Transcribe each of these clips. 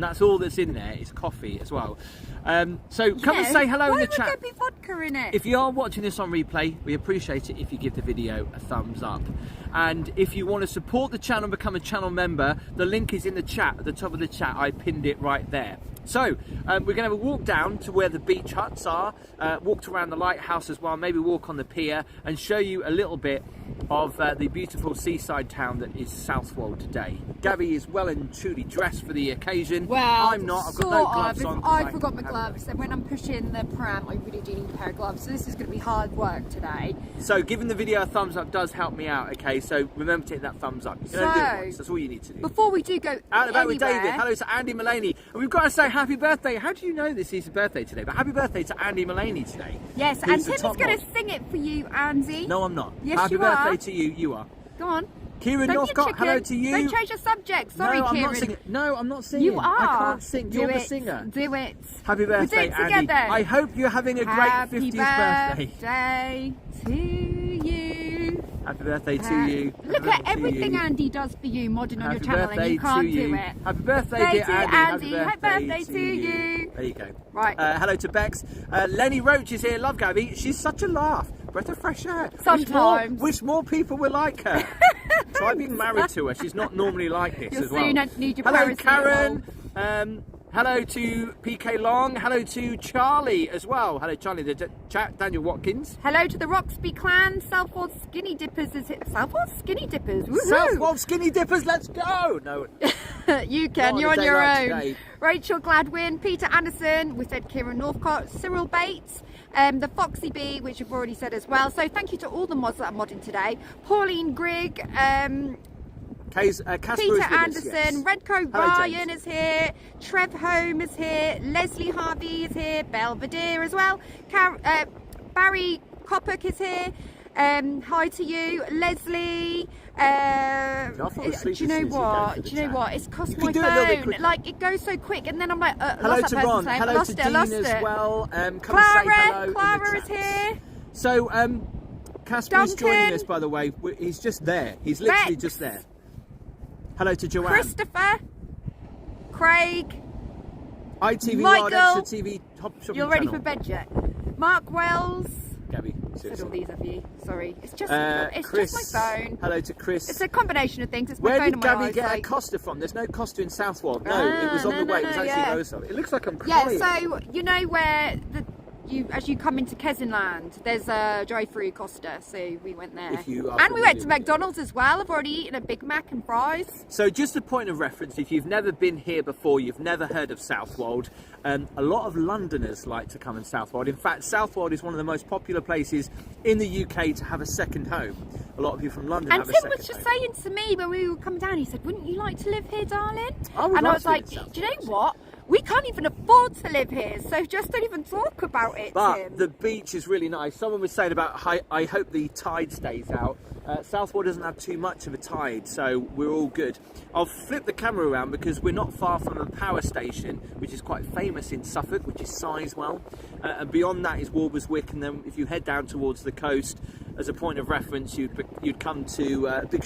and that's all that's in there. It's coffee as well. So come and say hello in the chat. Why would there be vodka in it? If you are watching this on replay, we appreciate it if you give the video a thumbs up. And if you want to support the channel and become a channel member, the link is in the chat, at the top of the chat. I pinned it right there. So we're going to have a walk down to where the beach huts are, walked around the lighthouse as well, maybe walk on the pier and show you a little bit of the beautiful seaside town that is Southwold today. Gabby is well and truly dressed for the occasion. Well, I'm not. I've got no gloves on. I forgot my gloves, and when I'm pushing the pram, I really do need a pair of gloves. So this is going to be hard work today. So giving the video a thumbs up does help me out. Okay, so remember to hit that thumbs up. You can only do it once. That's all you need to do. Before we do go out and about with David. Hello to Andy Mullaney, and we've got to say happy birthday. How do you know this is his birthday today? But happy birthday to Andy Mullaney today. Yes, and Tim is going to sing it for you, Andy. No, I'm not. Yes, happy you birthday are. To you. You are. Go on. Kieran Northcott, hello to you. Don't change your subject. Sorry, no, I'm Kieran. Not singing. No, I'm not singing. You are. I can't sing. You're the singer. Do it. Happy birthday, we'll do it Andy. together. I hope you're having a great 50th birthday. Happy birthday to you. Happy birthday to you. Look at everything Andy does for you, modding on your channel, and you can't do it. Happy birthday, dear Andy. Happy birthday to you. There you go. Right. Hello to Bex. Lenny Roach is here. Love Gabby. She's such a laugh. Breath of fresh air. Sometimes. Wish more people were like her. Try being married to her. She's not normally like this as well. Need your hello, Karen. Hello to PK Long. Hello to Charlie as well. Hello, Charlie. The chat. Daniel Watkins. Hello to the Roxby clan. Southwold Skinny Dippers is it? Southwold Skinny Dippers. Woohoo! Southwold Skinny Dippers. Let's go. No. You can. You're on your own. Today. Rachel Gladwin. Peter Anderson. We said Kieran Northcott. Cyril Bates. The Foxy Bee, which we've already said as well. So thank you to all the mods that are modding today. Pauline Grigg, Peter Anderson, yes. Redco Ryan is here, Trev Home is here, Leslie Harvey is here, Belvedere as well, Barry Coppock is here. Hi to you, Leslie. Do you know what? It's cost my phone. Like it goes so quick, and then I'm like, hello to Ron. Hello to Dean as well. Come and say hello. Clara is here. So, Casper's joining us, by the way. He's just there. He's literally just there. Hello to Joanne. Christopher. Craig. ITV Michael. Extra TV Top Shopping You're ready channel. for bed yet? Mark Wells. Gabby, said all these of you. Sorry, it's just Chris, just my phone. Hello to Chris. It's a combination of things. It's my Where phone did and my Gabby get eyesight. a Costa from? There's no Costa in Southwold. No, it was on the way. It was actually Ozone. It looks like I'm crying. Yeah, so you know where as you come into Kessenland, there's a drive-through Costa, so we went there. And we went to McDonald's as well. I've already eaten a Big Mac and fries. So just a point of reference, if you've never been here before, you've never heard of Southwold, a lot of Londoners like to come in Southwold. In fact, Southwold is one of the most popular places in the UK to have a second home. A lot of you from London have a second home. And Tim was just saying to me when we were coming down, he said, wouldn't you like to live here, darling? And I was like, do you know what? We can't even afford to live here, so just don't even talk about it, But Tim. the beach is really nice. Someone was saying about, I hope the tide stays out. Southwold doesn't have too much of a tide, so we're all good. I'll flip the camera around because we're not far from a power station, which is quite famous in Suffolk, which is Sizewell. And beyond that is Walberswick, and then if you head down towards the coast, as a point of reference, you'd come to a big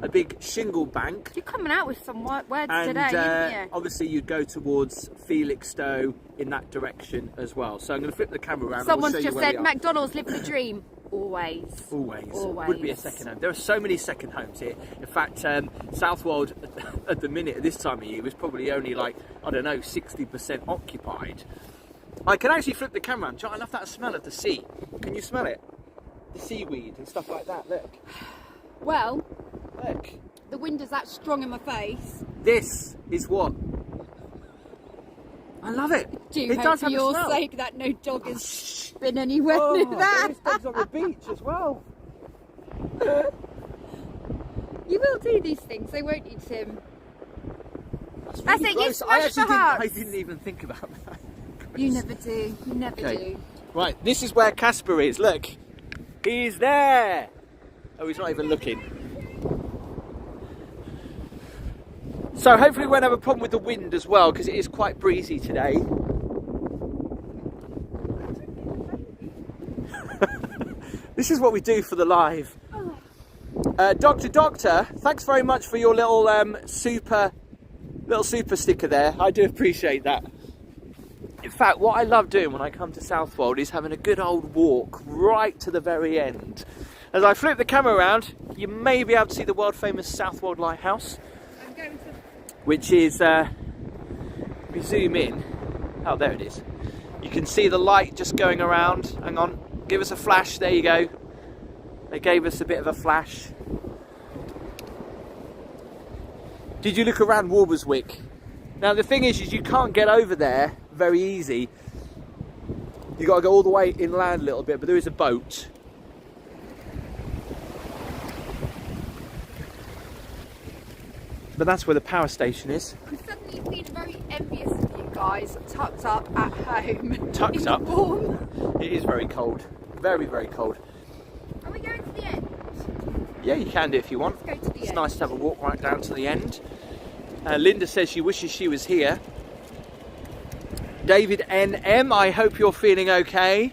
a big shingle bank. You're coming out with some words and, today, aren't you? Obviously, you'd go towards Felixstowe in that direction as well. So I'm going to flip the camera around. Someone's just said McDonald's living the dream. Always. Would be a second home. There are so many second homes here. In fact, Southwold at the minute, at this time of year, was probably only like, I don't know, 60% occupied. I can actually flip the camera around. I love that smell of the sea. Can you smell it? The seaweed and stuff like that. Look. Well, look. The wind is that strong in my face. This is what? I love it. It does have for your sake that no dog has been anywhere near that. There's dogs on the beach as well. You will do these things, though, won't you, Tim? That's it. You smashed the hearts. I didn't even think about that. You never do. You never do. Right, this is where Casper is. Look, he's there. Oh, he's not even looking. So hopefully we won't have a problem with the wind as well, because it is quite breezy today. This is what we do for the live. Doctor, thanks very much for your little super Little super sticker there. I do appreciate that. In fact, what I love doing when I come to Southwold is having a good old walk right to the very end. As I flip the camera around, you may be able to see the world famous Southwold Lighthouse. I'm going to... Which is, if we zoom in, oh there it is. You can see the light just going around. Hang on, give us a flash, there you go. They gave us a bit of a flash. Did you look around Walberswick? Now the thing is you can't get over there very easy. You got to go all the way inland a little bit, but there is a boat. But that's where the power station is. I'm suddenly feeling very envious of you guys, tucked up at home. Tucked up? Warm. It is very cold. Very, very cold. Are we going to the end? Yeah, you can do if you want. Let's go to the It's end. nice to have a walk right down to the end. Linda says she wishes she was here. David NM, I hope you're feeling okay.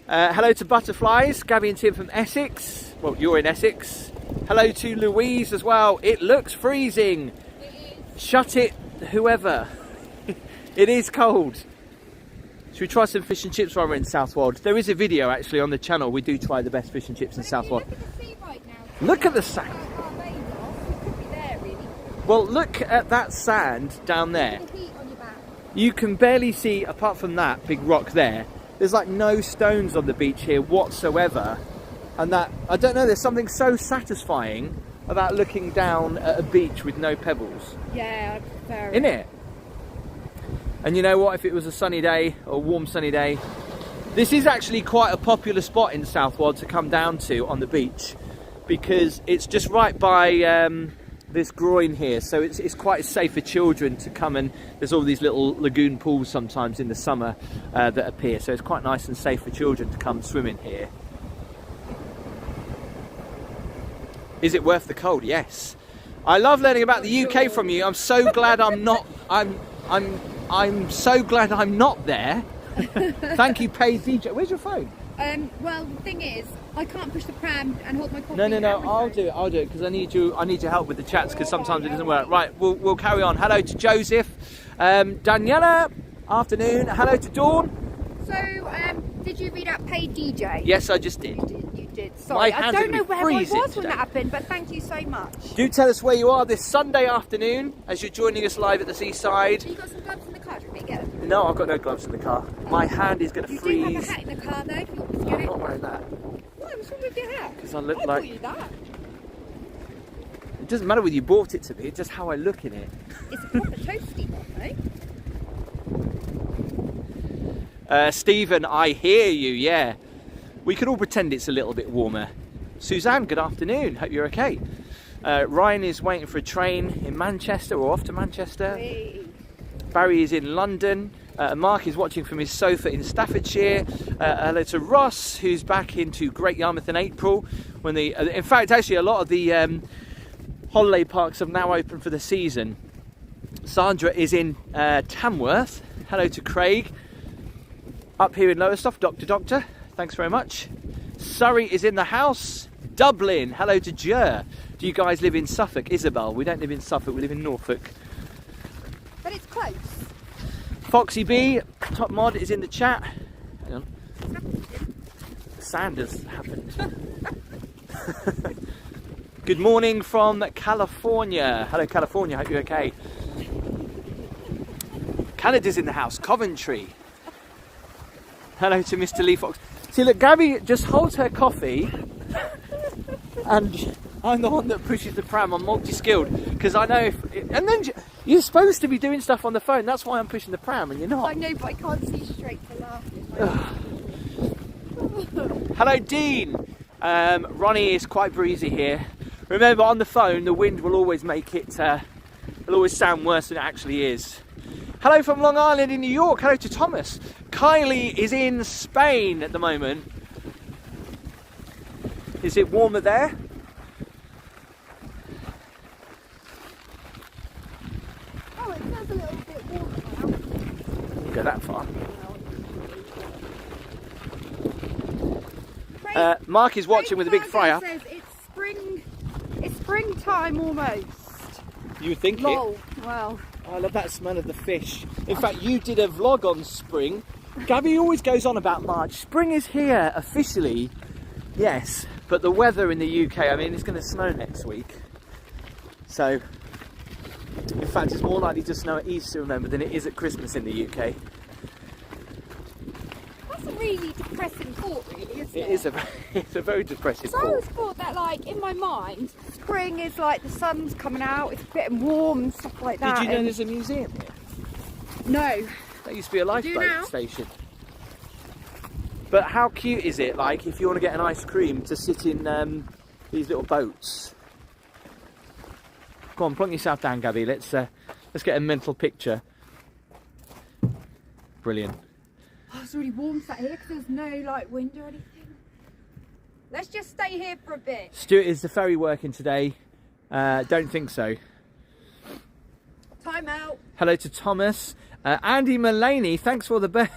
Hello to Butterflies, Gabby and Tim from Essex. Well, you're in Essex. Hello to Louise as well. It looks freezing. It is. Shut it, whoever. It is cold. Should we try some fish and chips while we're in Southwold? There is a video actually on the channel. We do try the best fish and chips in Southwold. Look at the sea right now. Look at the sand. We could be there, really. Well, look at that sand down there. The heat on your back. You can barely see, apart from that big rock there, there's like no stones on the beach here whatsoever. And that, I don't know, there's something so satisfying about looking down at a beach with no pebbles. Yeah, I prefer it. Isn't it? And you know what, if it was a sunny day, or a warm sunny day, this is actually quite a popular spot in Southwold to come down to on the beach, because it's just right by this groin here, so it's quite safe for children to come, and there's all these little lagoon pools sometimes in the summer that appear, so it's quite nice and safe for children to come swimming here. Is it worth the cold? Yes. I love learning about the UK from you. I'm so glad I'm not. I'm so glad I'm not there. Thank you, paid DJ. Where's your phone? Well, the thing is, I can't push the pram and hold my coffee. No. and my I'll phone. do it. I'll do it because I need your help with the chats because sometimes it doesn't work. Right. We'll carry on. Hello to Joseph, Daniela. Afternoon. Hello to Dawn. So, did you read out paid DJ? Yes, I just did. You did. Sorry, My I hands don't are know gonna be where I freezing was when today. that happened, but thank you so much. Do tell us where you are this Sunday afternoon as you're joining us live at the seaside. You got some gloves in the car? Do you want me to get them? No, I've got no gloves in the car. My hand is going to You freeze. do have a hat in the car though, if you want me to get I'm it. not wearing that. What? What's wrong with your hat? Because I look I like... bought you that. It doesn't matter whether you bought it to me, it's just how I look in it. It's a proper toasty one though. Stephen, I hear you, yeah. We could all pretend it's a little bit warmer. Suzanne, good afternoon, hope you're okay. Ryan is waiting for a train in Manchester, or off to Manchester. Hey. Barry is in London. Mark is watching from his sofa in Staffordshire. Hello to Ross, who's back into Great Yarmouth in April. When the, in fact, actually, a lot of the holiday parks have now opened for the season. Sandra is in Tamworth. Hello to Craig. Up here in Lowestoft, Doctor, thanks very much. Surrey is in the house. Dublin, hello to Jer. Do you guys live in Suffolk? Isabel, we don't live in Suffolk, we live in Norfolk. But it's close. Foxy B, top mod, is in the chat. Hang on. The sand has happened. Good morning from California. Hello California, hope you're okay. Canada's in the house, Coventry. Hello to Mr. Lee Fox. See, look, Gabby just holds her coffee and I'm the one that pushes the pram. I'm multi-skilled because I know if... And then you're supposed to be doing stuff on the phone. That's why I'm pushing the pram and you're not. I know, but I can't see straight for laughing. Hello, Dean. Ronnie is quite breezy here. Remember, on the phone, the wind will always make it... it'll always sound worse than it actually is. Hello from Long Island in New York. Hello to Thomas. Kylie is in Spain at the moment. Is it warmer there? Oh, it feels a little bit warmer now. Don't go that far. Mark is watching with a big fryer. Says it's springtime almost. You would think Lol. it. Well. I love that smell of the fish. In fact, you did a vlog on spring. Gabby always goes on about March. Spring is here officially, yes, but the weather in the UK, I mean, it's going to snow next week. So, in fact, it's more likely to snow at Easter, remember, than it is at Christmas in the UK. That's a really depressing thought, really, isn't it? It's a very depressing So I thought. always thought that, like, in my mind, spring is like the sun's coming out, it's getting warm and stuff like that. Did you know and... there's a museum here? No. That used to be a now? lifeboat station. But how cute is it, like, if you want to get an ice cream, to sit in these little boats? Go on, plonk yourself down, Gabby. Let's get a mental picture. Brilliant. Oh, it's really warm sat here because there's no, like, wind or anything. Let's just stay here for a bit. Stuart, is the ferry working today? Don't think so. Time out. Hello to Thomas. Andy Mullaney, thanks for the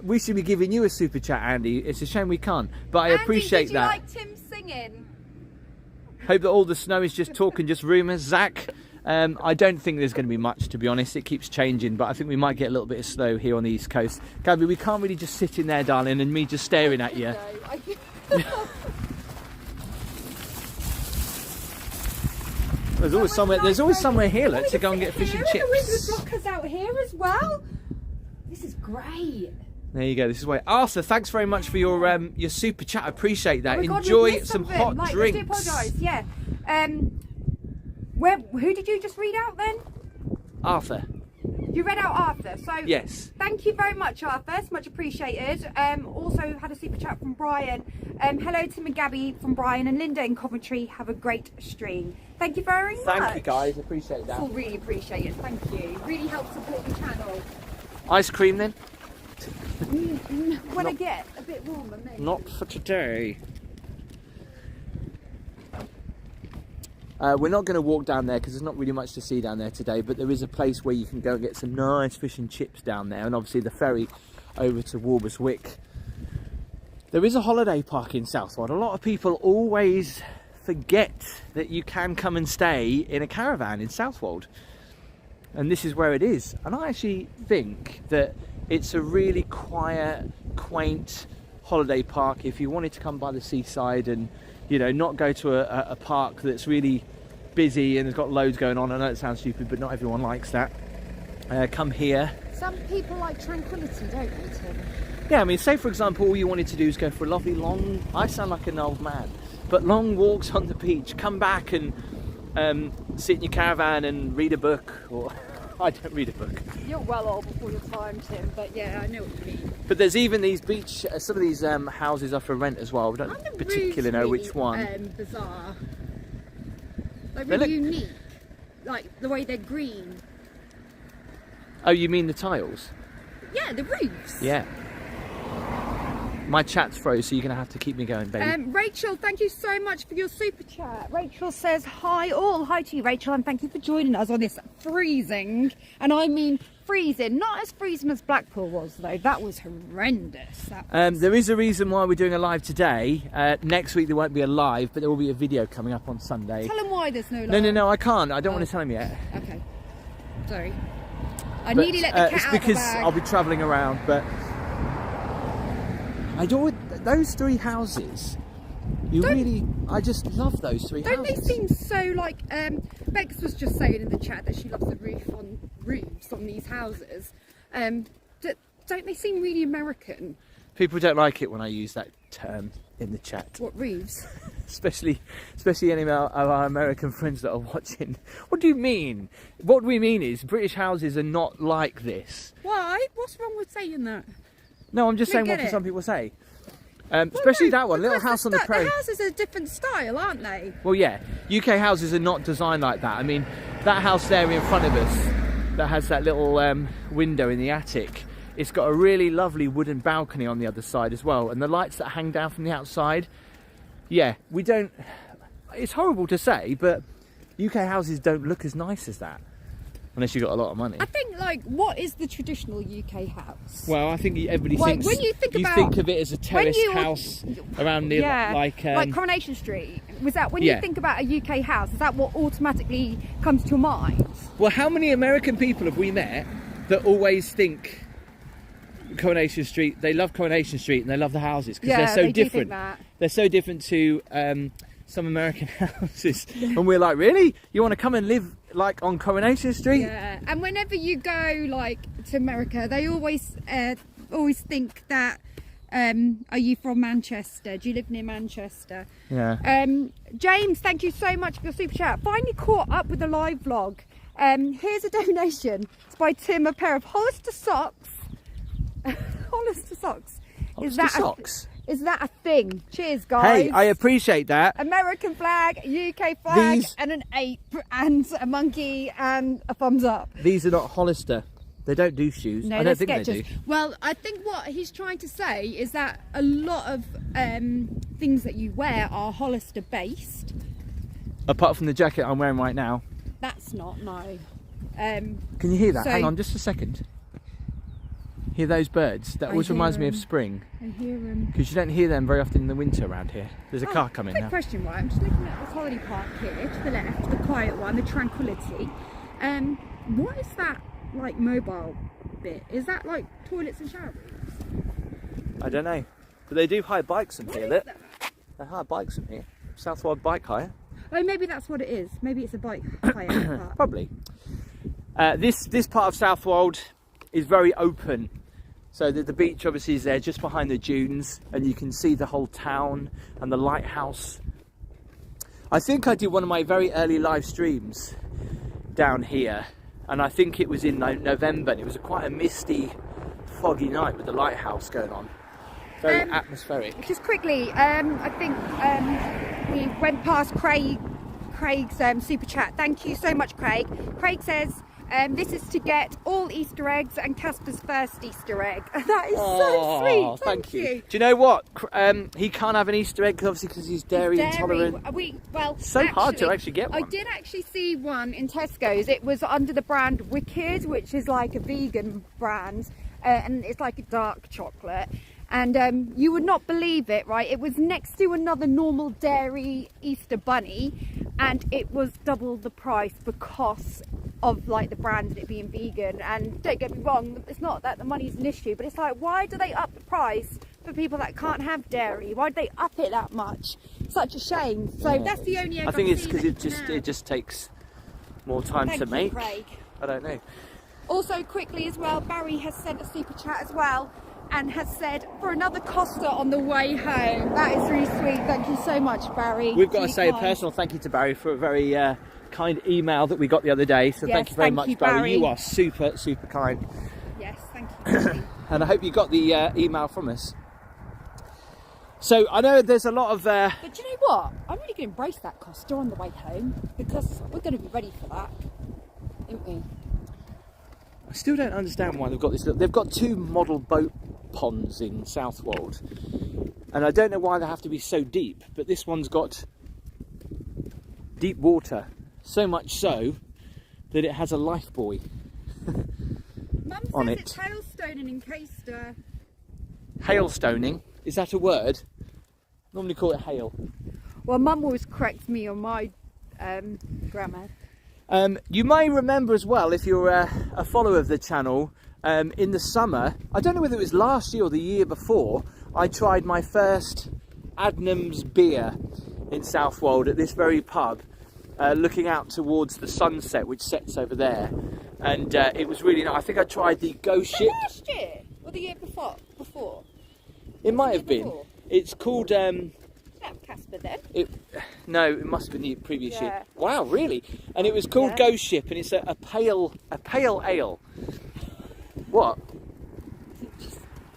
we should be giving you a super chat, Andy. It's a shame we can't, but I appreciate did you that. like Tim singing? Hope that all the snow is just talk and just rumours. Zach, I don't think there's going to be much, to be honest. It keeps changing, but I think we might get a little bit of snow here on the East Coast. Gabby, we can't really just sit in there, darling, and me just staring at you. There's always somewhere here, look, to go and get fish and chips. The blockers out here as well. This is great. There you go. This is why. Arthur, thanks very much for your super chat. I appreciate that. Oh my God, enjoy we've missed some something. hot Like, drinks. I do apologise. Yeah. Who did you just read out then? Arthur. You read out Arthur. So Yes. Thank you very much, Arthur. It's much appreciated. Also had a super chat from Brian. Hello Tim and Gabby from Brian and Linda in Coventry. Have a great stream. Thank you very much. Thank you, guys. Appreciate that. All really appreciate it. Thank you. Really helps support the channel. Ice cream then? When I get a bit warmer, maybe. Not for today. We're not going to walk down there because there's not really much to see down there today, but there is a place where you can go and get some nice fish and chips down there, and obviously the ferry over to Walberswick. There is a holiday park in Southwold. A lot of people always forget that you can come and stay in a caravan in Southwold, and this is where it is. And I actually think that it's a really quiet, quaint holiday park if you wanted to come by the seaside and, you know, not go to a park that's really busy and has got loads going on. I know it sounds stupid, but not everyone likes that. Come here. Some people like tranquility, don't they, Tim? Yeah, I mean, say for example, all you wanted to do is go for a lovely long, I sound like an old man, but long walks on the beach, come back and sit in your caravan and read a book, or I don't read a book. You're well old before your time, Tim, but yeah, I know what you mean. But there's even these beach, some of these houses are for rent as well. We don't particularly know which one. Bizarre. Like They really look- unique. Like the way they're green. Oh, you mean the tiles? Yeah, the roofs. Yeah. My chat's froze, so you're going to have to keep me going, baby. Rachel, thank you so much for your super chat. Rachel says, hi all. Hi to you, Rachel, and thank you for joining us on this freezing, and I mean freezing, not as freezing as Blackpool was, though. That was horrendous. There is a reason why we're doing a live today. Next week there won't be a live, but there will be a video coming up on Sunday. Tell them why there's no live. No, I can't. I don't want to tell him yet. Okay. Sorry. I But, nearly let the cat it's out of the because bag. I'll be travelling around, but I do those three houses. I just love those three Don't houses. they seem so like? Bex was just saying in the chat that she loves the roofs on these houses. Don't they seem really American? People don't like it when I use that term in the chat. What roofs? Especially any of our American friends that are watching. What do you mean? What we mean is British houses are not like this. Why? What's wrong with saying that? No, I'm just saying what some people say. Especially that one, Little House on the Prairie. The houses are a different style, aren't they? Well, yeah, UK houses are not designed like that. I mean, that house there in front of us that has that little window in the attic, it's got a really lovely wooden balcony on the other side as well, and the lights that hang down from the outside. Yeah, we don't. It's horrible to say, but UK houses don't look as nice as that. Unless you've got a lot of money. I think, like, what is the traditional UK house? Well, I think everybody Like, thinks when you think about- of it as a terraced house around near, Yeah, like Coronation Street. Was that when you think about a UK house? Is that what automatically comes to your mind? Well, how many American people have we met that always think Coronation Street? They love Coronation Street and they love the houses because they're so different. They're so different to some American houses, and we're like, really? You want to come and live like on Coronation Street? Yeah. And whenever you go like to America, they always think that. Are you from Manchester? Do you live near Manchester? Yeah. James, thank you so much for your super chat. Finally caught up with the live vlog. Here's a donation. It's by Tim, a pair of Hollister socks. Hollister socks. Hollister socks? Is that a thing? Cheers, guys. Hey, I appreciate that. American flag, UK flag, and an ape, and a monkey, and a thumbs up. These are not Hollister. They don't do shoes. No, I don't think they do. Well, I think what he's trying to say is that a lot of things that you wear are Hollister based. Apart from the jacket I'm wearing right now. That's not, no. Can you hear that? Hang on just a second. Hear those birds? That always reminds me of spring. I hear them. Because you don't hear them very often in the winter around here. There's a car coming now. Quick question, right? I'm just looking at this holiday park here to the left, the quiet one, the tranquility. What is that like mobile bit? Is that like toilets and shower rooms? I don't know. But they do hire bikes from here. They hire bikes from here. Southwold bike hire. Oh, maybe that's what it is. Maybe it's a bike hire park. Probably. This part of Southwold is very open. So the beach obviously is there just behind the dunes, and you can see the whole town and the lighthouse. I think I did one of my very early live streams down here, and I think it was in November, and it was quite a misty, foggy night with the lighthouse going on. Very atmospheric. Just quickly, I think we went past Craig's super chat. Thank you so much, Craig. Craig says, this is to get all Easter eggs and Casper's first Easter egg. That is so sweet. Thank you. Do you know what? He can't have an Easter egg obviously because he's dairy intolerant. Hard to actually get one. I did actually see one in Tesco's. It was under the brand Wicked, which is like a vegan brand, and it's like a dark chocolate. And you would not believe it, right? It was next to another normal dairy Easter bunny, and it was double the price because of like the brand and it being vegan. And don't get me wrong, it's not that the money's an issue, but it's like, why do they up the price for people that can't have dairy? Why do they up it that much? Such a shame. So that's the only egg I think it's because it just takes more time to make. Craig. I don't know. Also, quickly as well, Barry has sent a super chat as well, and has said for another Costa on the way home. That is really sweet. Thank you so much, Barry. We've got to say a personal thank you to Barry for a very kind email that we got the other day. So thank you very much, Barry. You are super, super kind. Yes, thank you. And I hope you got the email from us. So I know there's a lot of... But do you know what? I'm really going to embrace that Costa on the way home, because we're going to be ready for that, aren't we? I still don't understand why they've got this. They've got 2 model boat ponds in Southwold, and I don't know why they have to be so deep, but this one's got deep water, so much so that it has a life buoy on it. It's hailstoning in Caister. Hailstoning? Is that a word? Normally call it hail. Well, Mum always corrects me on my grammar. You may remember as well, if you're a follower of the channel, in the summer, I don't know whether it was last year or the year before, I tried my first Adnams beer in Southwold at this very pub, looking out towards the sunset which sets over there, and it was really nice. I think I tried the Ghost Ship. Last year or the year before? It might have been. It's called Casper then? No, it must have been the previous year. Wow, really? And it was called Ghost Ship, and it's a pale ale. What?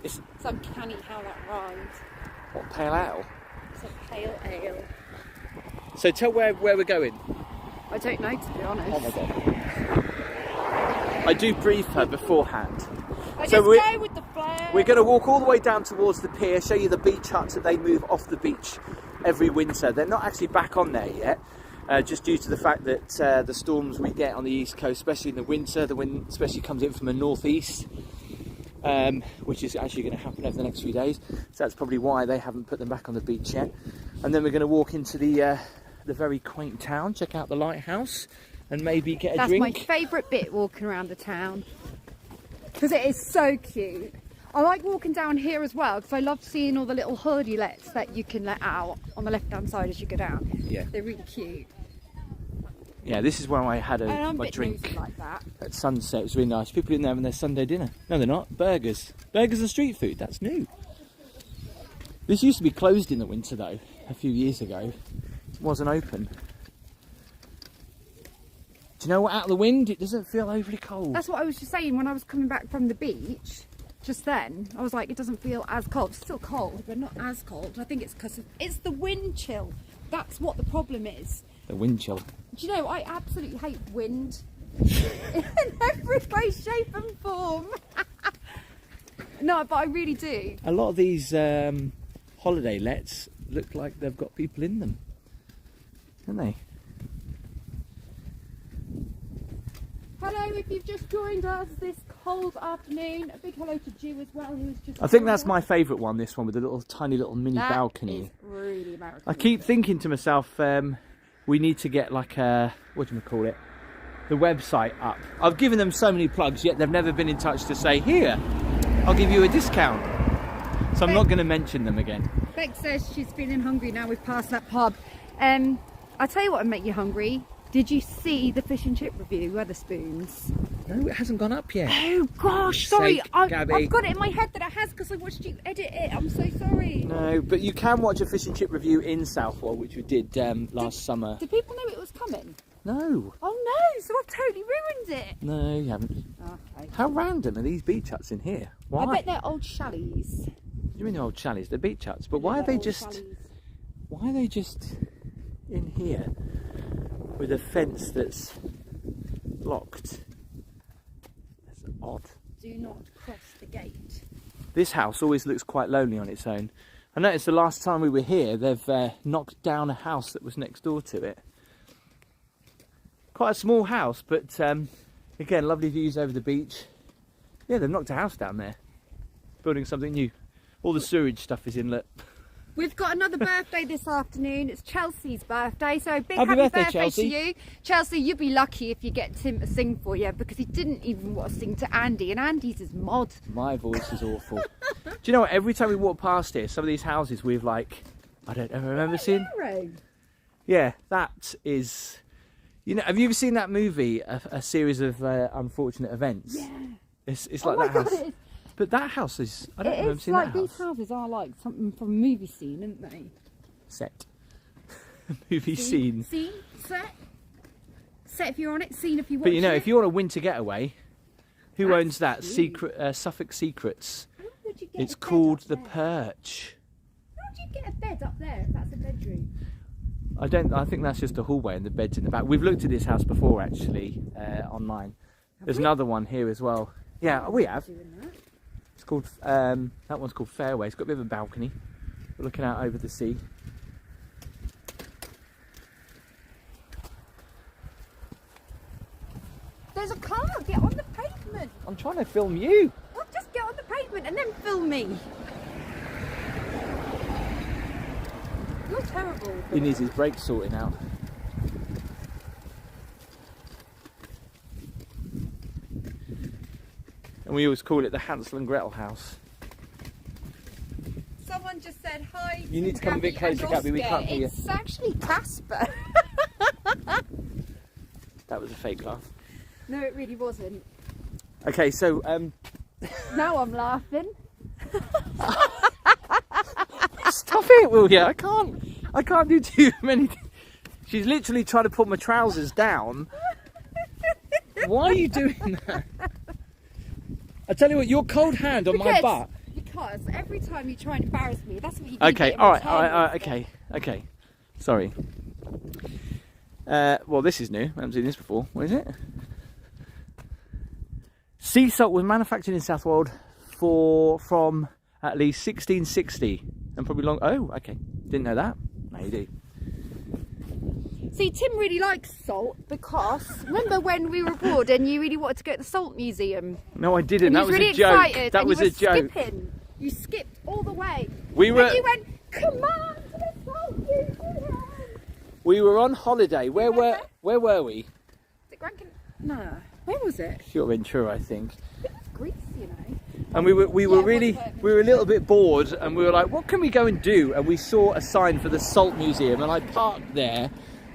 It's uncanny how that rhymes. What, pale ale? It's a pale ale. So tell where we're going. I don't know, to be honest. Oh my god. I do brief her beforehand. Go with the flow. We're going to walk all the way down towards the pier, show you the beach huts that they move off the beach every winter. They're not actually back on there yet, just due to the fact that the storms we get on the east coast, especially in the winter, the wind especially comes in from the northeast, which is actually going to happen over the next few days. So that's probably why they haven't put them back on the beach yet. and then we're going to walk into the very quaint town, check out the lighthouse, and maybe get a drink. That's my favourite bit, walking around the town, because it is so cute. I like walking down here as well, because I love seeing all the little holiday lets that you can let out on the left hand side as you go down. Yeah, they're really cute. Yeah, this is where I had my drink like that. At sunset. It was really nice. People in there having their Sunday dinner. No, they're not. Burgers and street food. That's new. This used to be closed in the winter though, a few years ago. It wasn't open. Do you know what? Out of the wind, it doesn't feel overly cold. That's what I was just saying when I was coming back from the beach. Just then, I was like, it doesn't feel as cold. It's still cold, but not as cold. I think it's because it's the wind chill. That's what the problem is. The wind chill. Do you know, I absolutely hate wind in every way, shape and form. No, but I really do. A lot of these holiday lets look like they've got people in them, don't they? Hello, if you've just joined us this cold afternoon. A big hello to Jew as well, who's just... I think that's my favourite one, this one with the little tiny little mini balcony. That is really American. I keep thinking to myself, we need to get like a, what do you call it, the website up. I've given them so many plugs, yet they've never been in touch to say, here, I'll give you a discount. So I'm not going to mention them again. Beck says she's feeling hungry now we've passed that pub. I'll tell you what would make you hungry. Did you see the fish and chip review, Wetherspoons? No, it hasn't gone up yet. Oh gosh, sorry. I've got Gabby. it in my head that it has because I watched you edit it. I'm so sorry. No, but you can watch a fish and chip review in Southwold, which we did last summer. Did people know it was coming? No. Oh no, so I've totally ruined it. No, you haven't. Okay. How random are these beach huts in here? Why? I bet they're old challies. You mean the old challies? They're beach huts, but why are they just? Challies. Why are they just in here with a fence that's locked? That's odd. Do not cross the gate. This house always looks quite lonely on its own. I noticed the last time we were here, they've knocked down a house that was next door to it. Quite a small house, but again, lovely views over the beach. Yeah, they've knocked a house down there, building something new. All the sewage stuff is inlet. We've got another birthday this afternoon. It's Chelsea's birthday, so big Happy birthday, to Chelsea. you. Chelsea, you'd be lucky if you get Tim to sing for you, because he didn't even want to sing to Andy, and Andy's his mod. My voice is awful. Do you know what? Every time we walk past here, some of these houses we've like, I don't ever remember seeing. Yeah, that is. You know, have you ever seen that movie, a series of unfortunate events? Yeah. It's like that house. But that house is, I don't remember seeing that house. These houses are like something from a movie scene, aren't they? Set. Movie scene. Scene, set. Set if you're on it, scene if you watch it. But you know, if you want a winter getaway, who That's owns that? cute. Secret, Suffolk Secrets. How would you get It's a bed called up The there? Perch. How would you get a bed up there if that's a bedroom? I think that's just a hallway and the bed's in the back. We've looked at this house before actually, online. There's another one here as well. Yeah, we have. It's called, that one's called Fairway. It's got a bit of a balcony. We're looking out over the sea. There's a car, get on the pavement. I'm trying to film you. Well, just get on the pavement and then film me. You're terrible. He needs his brakes sorting out. And we always call it the Hansel and Gretel house. Someone just said hi. You need to come a bit closer, Gabby, we can't hear you. It's actually Casper. That was a fake laugh. No, it really wasn't. Okay, so Now I'm laughing. stop it, will you? I can't do too many. She's literally trying to put my trousers down. Why are you doing that? I tell you what, your cold hand on my butt. Because every time you try and embarrass me, that's what you do. Okay, all right, okay. Sorry. Well, this is new. I haven't seen this before. What is it? Sea salt was manufactured in Southwold from at least 1660 and probably long. Oh, okay. Didn't know that. Now you do. See, Tim really likes salt because remember when we were abroad and you really wanted to go to the salt museum? No, I didn't. And That was really a joke. excited, That and was you a were joke. Skipping. You skipped all the way. We were. And you went, come on to the salt museum. We were on holiday. Where were we? Is it No. Where was it? Fuerteventura, I think. It was Greece, you know. And we were a little bit bored, and we were like, what can we go and do? And we saw a sign for the Salt Museum, and I parked there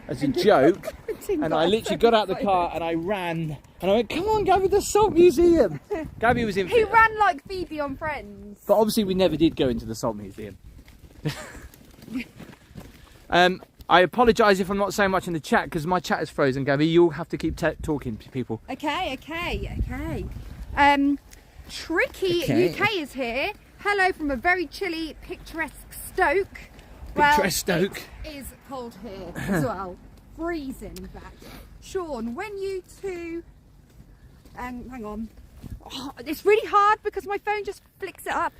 as a joke, and I literally got out the car and I ran, and I went, come on, Gabby, the Salt Museum. Gabby was in. He ran like Phoebe on Friends. But obviously we never did go into the Salt Museum. I apologise if I'm not saying much in the chat, because my chat is frozen, Gabby. You'll have to keep talking to people. Okay. Tricky UK is here. Hello from a very chilly, picturesque Stoke. Picturesque Stoke. It is cold here as well. Freezing, in fact. Sean, when you two... hang on. Oh, it's really hard because my phone just flicks it up.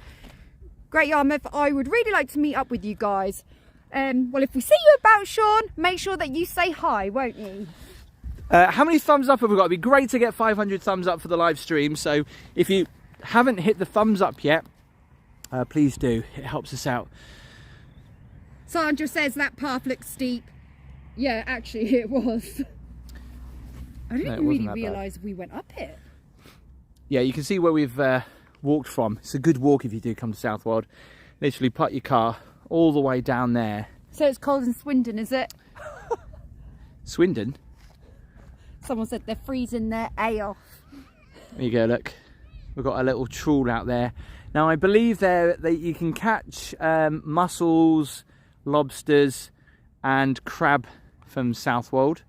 Great Yarmouth, I would really like to meet up with you guys. Well, if we see you about, Sean, make sure that you say hi, won't you? How many thumbs up have we got? It'd be great to get 500 thumbs up for the live stream. So if you haven't hit the thumbs up yet, please do. It helps us out. Sandra says that path looks steep. Yeah, actually it was. I didn't really realise we went up it. Yeah, you can see where we've walked from. It's a good walk if you do come to Southwold. Literally park your car all the way down there. So it's cold in Swindon, is it? Swindon? Someone said they're freezing their A off. There you go, look. We've got a little trawl out there. Now I believe that you can catch mussels, lobsters and crab from Southwold.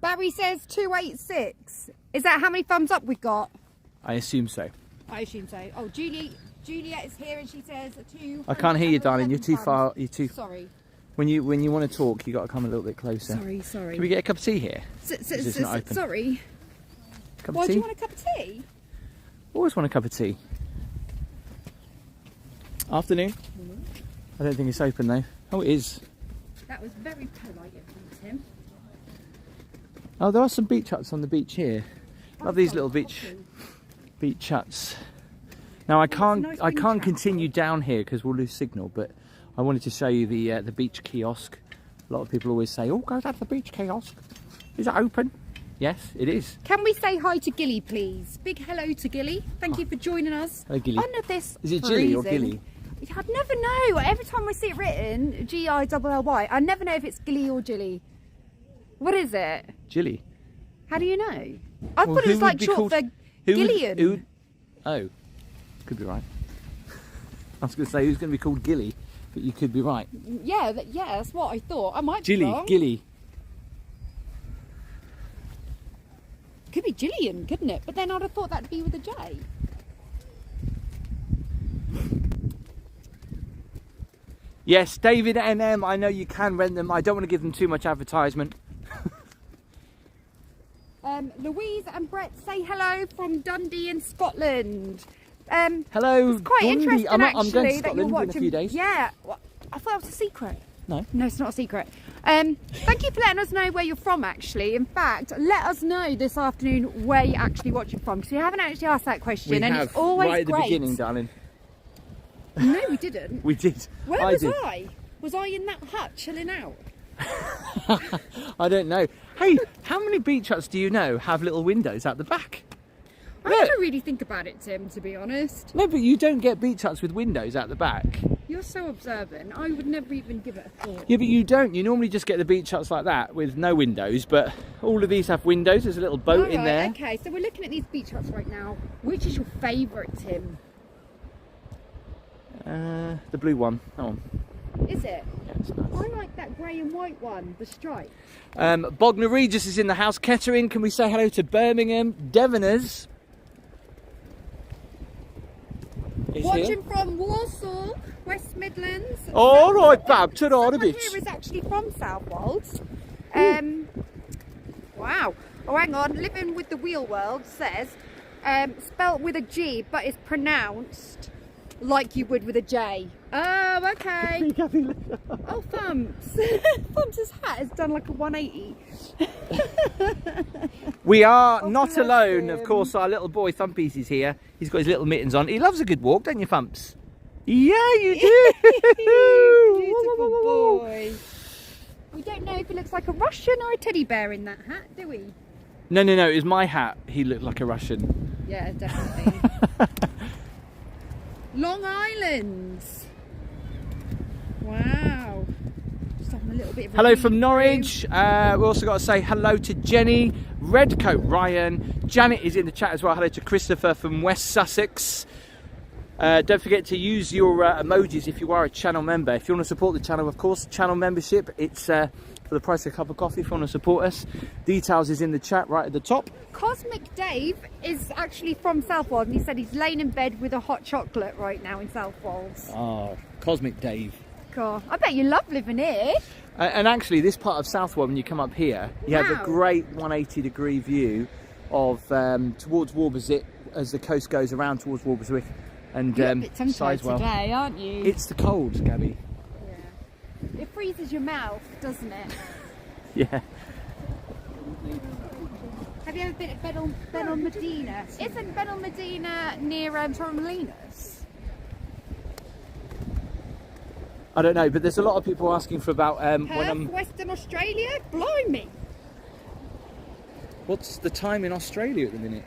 Barry says 286. Is that how many thumbs up we got? I assume so. I assume so. Oh, Juliet is here and she says 2. I can't hear you, darling. You're too far. You're too. Sorry. When you want to talk, you got to come a little bit closer. Sorry. Can we get a cup of tea here? Not open? Sorry. Why do you want a cup of tea? Always want a cup of tea. Afternoon? I don't think it's open though. Oh, it is. That was very polite of you, Tim. Oh, there are some beach huts on the beach here. Love these little beach huts. Now I can't continue down here because we'll lose signal, but I wanted to show you the beach kiosk. A lot of people always say, "Oh, go down to the beach kiosk. Is it open?" Yes, it is. Can we say hi to Gilly, please? Big hello to Gilly. Thank you for joining us. Hello, Gilly. Under this Is it Gilly or Gilly? I'd never know. Every time I see it written, G-I-L-L-Y, I never know if it's Gilly or Gilly. What is it? Gilly. How do you know? I thought it was like short for Gillian. Oh, could be right. I was going to say who's going to be called Gilly, but you could be right. Yeah, that's what I thought. I might be wrong. Gilly. Could be Gillian, couldn't it? But then I'd have thought that'd be with a J. Yes, David NM, I know you can rent them. I don't want to give them too much advertisement. Louise and Brett say hello from Dundee in Scotland. Hello, it's quite Dundee. interesting I'm actually going to that you're Scotland watching. in a few days. Yeah, I thought it was a secret. No, it's not a secret. Thank you for letting us know where you're from actually. In fact, let us know this afternoon where you're actually watching from, because we haven't actually asked that question, and it's always right at great. the beginning, darling. No, we didn't. We did. Where was I? Was I in that hut chilling out? I don't know. Hey, how many beach huts do you know have little windows out the back? I never really think about it, Tim, to be honest. No, but you don't get beach huts with windows out the back. You're so observant. I would never even give it a thought. Yeah, but you don't. You normally just get the beach huts like that with no windows, but all of these have windows. There's a little boat in there. Okay, so we're looking at these beach huts right now. Which is your favourite, Tim? The blue one. Oh. Is it? Yeah, it's nice. I like that grey and white one, the stripe. Bognor Regis is in the house. Kettering, can we say hello to Birmingham? Devoners. Watching from Warsaw, West Midlands. All right, Bab, to the Someone here is actually from Southwold. Wow. Oh, hang on. Living with the Wheel World says, spelt with a G, but it's pronounced like you would with a J. Oh, okay. Oh, Thumps. Thumps' hat has done like a 180. We are not alone. Of course, our little boy Thumpies is here. He's got his little mittens on. He loves a good walk, don't you, Thumps? Yeah, you do. Beautiful boy. We don't know if he looks like a Russian or a teddy bear in that hat, do we? No, it was my hat. He looked like a Russian. Yeah, definitely. Long Island. Wow. Just having a little bit of a Hello read from Norwich. We also got to say hello to Jenny, Redcoat Ryan. Janet is in the chat as well. Hello to Christopher from West Sussex. Don't forget to use your emojis if you are a channel member. If you want to support the channel, of course, channel membership, it's for the price of a cup of coffee if you want to support us. Details is in the chat right at the top. Cosmic Dave is actually from Southwold, and he said he's laying in bed with a hot chocolate right now in Southwold. Oh, Cosmic Dave. God, I bet you love living here. And actually, this part of Southwold, when you come up here, you have a great 180-degree view of towards Warburzik as the coast goes around towards Warburzik. And You're a bit tongue-tied Sizewell. today, aren't you? It's the cold, Gabby. Yeah. It freezes your mouth, doesn't it? Yeah. Have you ever been at Ben on Medina? Isn't Ben on Medina near Torremolinos? I don't know, but there's a lot of people asking for about when I'm. Western Australia? Blimey! What's the time in Australia at the minute?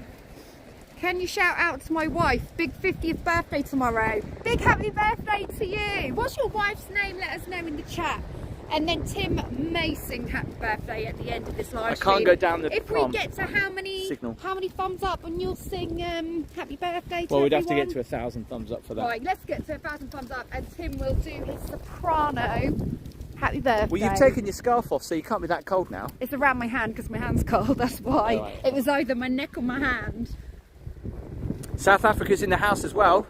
Can you shout out to my wife? Big 50th birthday tomorrow. Big happy birthday to you. What's your wife's name? Let us know in the chat. And then Tim may sing happy birthday at the end of this live stream. I can't go down the If we get to how many thumbs up, and you'll sing happy birthday to Well, we'd everyone? have to get to 1,000 thumbs up for that. Right, let's get to 1,000 thumbs up, and Tim will do his soprano happy birthday. Well, you've taken your scarf off, so you can't be that cold now. It's around my hand because my hand's cold. That's why. Right. It was either my neck or my hand. South Africa's in the house as well.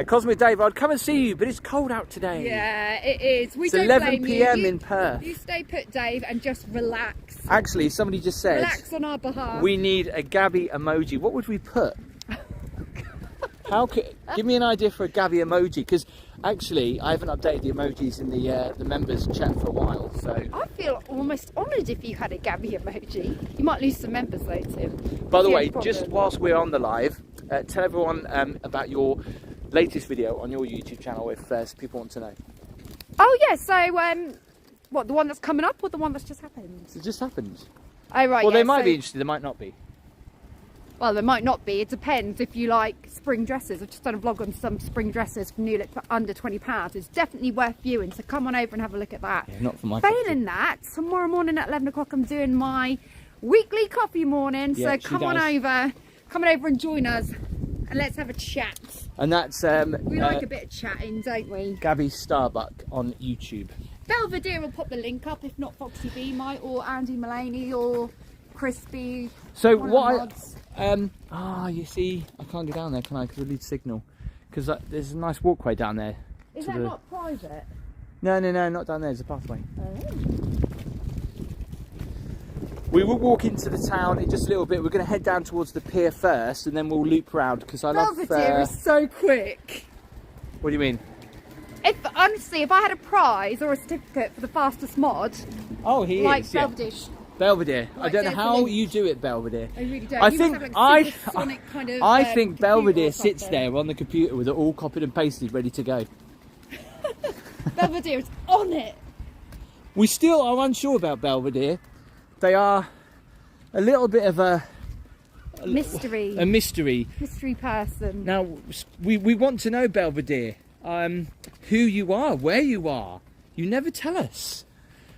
Cosmic Dave, I'd come and see you, but it's cold out today. Yeah, it is. It's 11 p.m. in Perth. You stay put, Dave, and just relax. Actually, somebody just said, Relax on our behalf. we need a Gabby emoji. What would we put? Give me an idea for a Gabby emoji, because actually I haven't updated the emojis in the members chat for a while. So I feel almost honoured if you had a Gabby emoji. You might lose some members though, Tim. By the way, just whilst we're on the live, tell everyone about your latest video on your YouTube channel if people want to know. Oh yeah, so what, the one that's coming up or the one that's just happened? It just happened. Oh right. Well, yeah, they might be interested, they might not be. Well, there might not be. It depends if you like spring dresses. I've just done a vlog on some spring dresses from New Look for under £20. It's definitely worth viewing, so come on over and have a look at that. Yeah, not for my Failing that, tomorrow morning at 11 o'clock I'm doing my weekly coffee morning, Yeah, so come on over and join us and let's have a chat. And that's We like a bit of chatting, don't we? Gabby Starbuck on YouTube. Belvedere will put the link up, if not Foxy B might, or Andy Mullaney, or Crispy. So what you see, I can't get down there, can I? Because we need signal. Because there's a nice walkway down there. Is that not private? No, not down there. There's a pathway. Oh. We will walk into the town in just a little bit. We're going to head down towards the pier first, and then we'll loop round. Because I love. Belvedere is so quick. What do you mean? Honestly, if I had a prize or a certificate for the fastest mod, oh, he like is. Yeah. Belvedere. Belvedere. I don't know how you do it, Belvedere. I really don't. I think I think Belvedere sits there on the computer with it all copied and pasted, ready to go. Belvedere's on it. We still are unsure about Belvedere. They are a little bit of a mystery. A mystery. Mystery person. Now we want to know, Belvedere, who you are, where you are. You never tell us.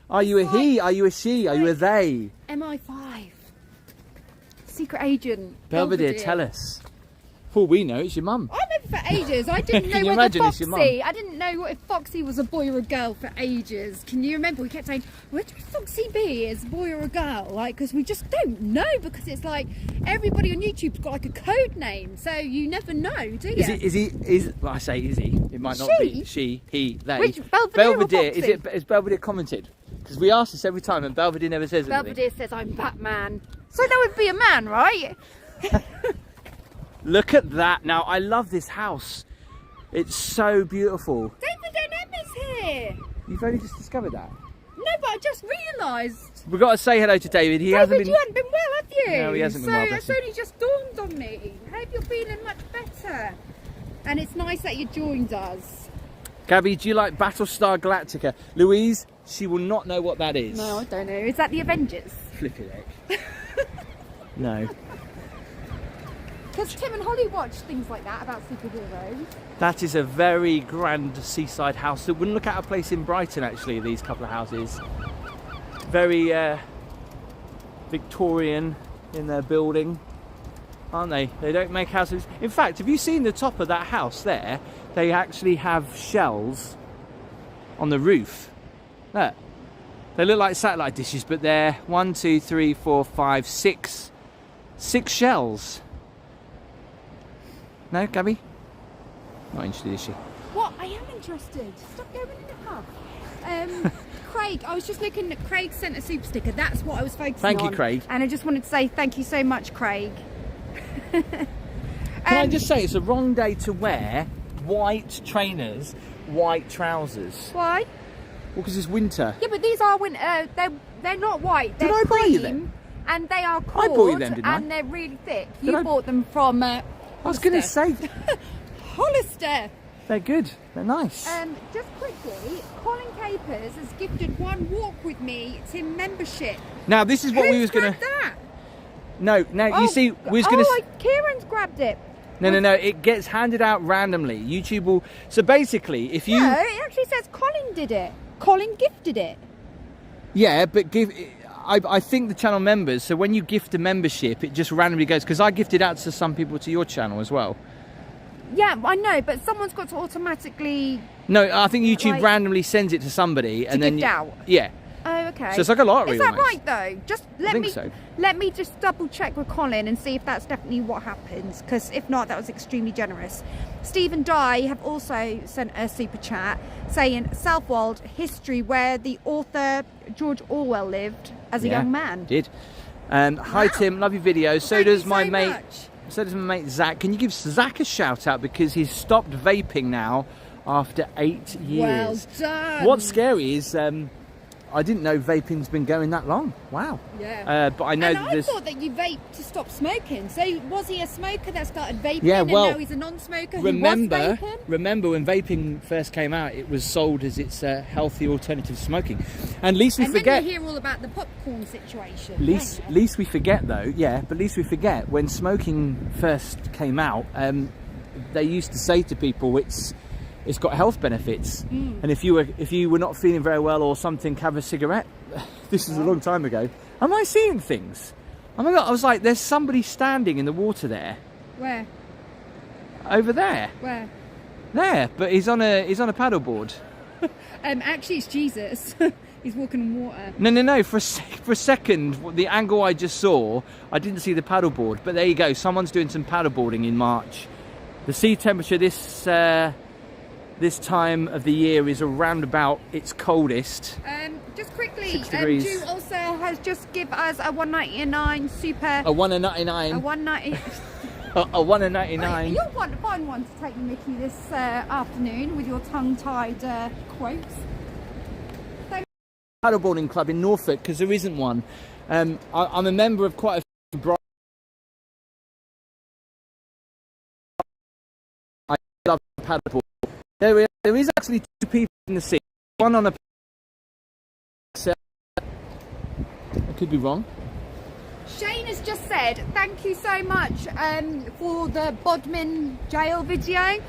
Are you a he? Are you a she? Are you a they? MI5. Secret agent. Belvedere, tell us. For all we know, it's your mum. I remember for ages. I didn't know whether Foxy. I didn't know if Foxy was a boy or a girl for ages. Can you remember? We kept saying, "Where would Foxy be? Is a boy or a girl?" Like, because we just don't know. Because it's like everybody on YouTube's got like a code name, so you never know, do you? Well, I say is he? It might not be she, he, they. Which Belvedere or Foxy? Is Belvedere commented? Because we ask this every time, and Belvedere never says anything. Belvedere says, "I'm Batman." So that would be a man, right? Look at that. Now, I love this house. It's so beautiful. David M is here. You've only just discovered that? No, but I just realised. We've got to say hello to David. David, you haven't been well, have you? No, he hasn't been well. So it's only just dawned on me. I hope you're feeling much better. And it's nice that you joined us. Gabby, do you like Battlestar Galactica? Louise, she will not know what that is. No, I don't know. Is that the Avengers? Flipping heck. No. Because Tim and Holly watch things like that about superheroes. That is a very grand seaside house. It wouldn't look out of place in Brighton, actually, these couple of houses. Very Victorian in their building, aren't they? They don't make houses. In fact, have you seen the top of that house there? They actually have shells on the roof. Look. They look like satellite dishes, but they're 1, 2, 3, 4, 5, 6. 6 shells. No, Gabby? Not interested, is she? What? I am interested. Stop going in the pub. Craig, I was just looking at Craig sent a super sticker. That's what I was focusing on. Thank you, Craig. And I just wanted to say thank you so much, Craig. Can I just say it's a wrong day to wear white trainers, white trousers? Why? Well, because it's winter. Yeah, but these are winter. They're not white. They're Did I buy cream, you them? And they are I cord, bought you them, didn't I? and they're really thick. Did You I? bought them from I was going to say, Hollister. they're good. They're nice. Just quickly, Colin Capers has gifted one walk with me Tim membership. Now, this is what we was going to... that? No, you see, we was going to... Kieran's grabbed it. No, it gets handed out randomly. YouTube will... So basically, if you... No, it actually says Colin did it. Colin gifted it. Yeah, but I think the channel members, so when you gift a membership, it just randomly goes, because I gifted out to some people to your channel as well. Yeah, I know, but someone's got to automatically... No, I think YouTube like, randomly sends it to somebody and then... gift out? Yeah. Oh, okay. So it's like a lottery. Is that almost. right though? Just let me just double check with Colin and see if that's definitely what happens, because if not, that was extremely generous. Stephen Dye have also sent a super chat saying Southwold history, where the author George Orwell lived as a young man. Did. Hi Tim, love your videos. So does my mate. Much. So does my mate Zach. Can you give Zach a shout out, because he's stopped vaping now after 8 years. Well done. What's scary is I didn't know vaping's been going that long. Wow. Yeah. But I know and that I thought that you vaped to stop smoking. So was he a smoker that started vaping? Yeah, well, and now he's a non-smoker who was vaping? Remember when vaping first came out, it was sold as its healthy alternative to smoking. And least we forget. Then you hear all about the popcorn situation. Least we forget though, but least we forget when smoking first came out, they used to say to people it's got health benefits, and if you were not feeling very well or something, have a cigarette. This is a long time ago. Am I seeing things? Oh my god! I was like, there's somebody standing in the water there. Where? Over there. Where? There, but he's on a paddleboard. Actually, it's Jesus. He's walking on water. No. For a second, the angle I just saw, I didn't see the paddleboard. But there you go. Someone's doing some paddleboarding in March. The sea temperature this time of the year is around about its coldest. Just quickly, 6 degrees. Drew also has just given us a $1.99 super. A $1.99. A $1.99. A $1.99. You'll want to find one to take Mickey this afternoon with your tongue-tied quotes. Paddleboarding club in Norfolk, because there isn't one. I'm a member of quite a few. I love paddleboard. There is actually 2 people in the sea. One on a... I could be wrong. Shane has just said thank you so much for the Bodmin jail video,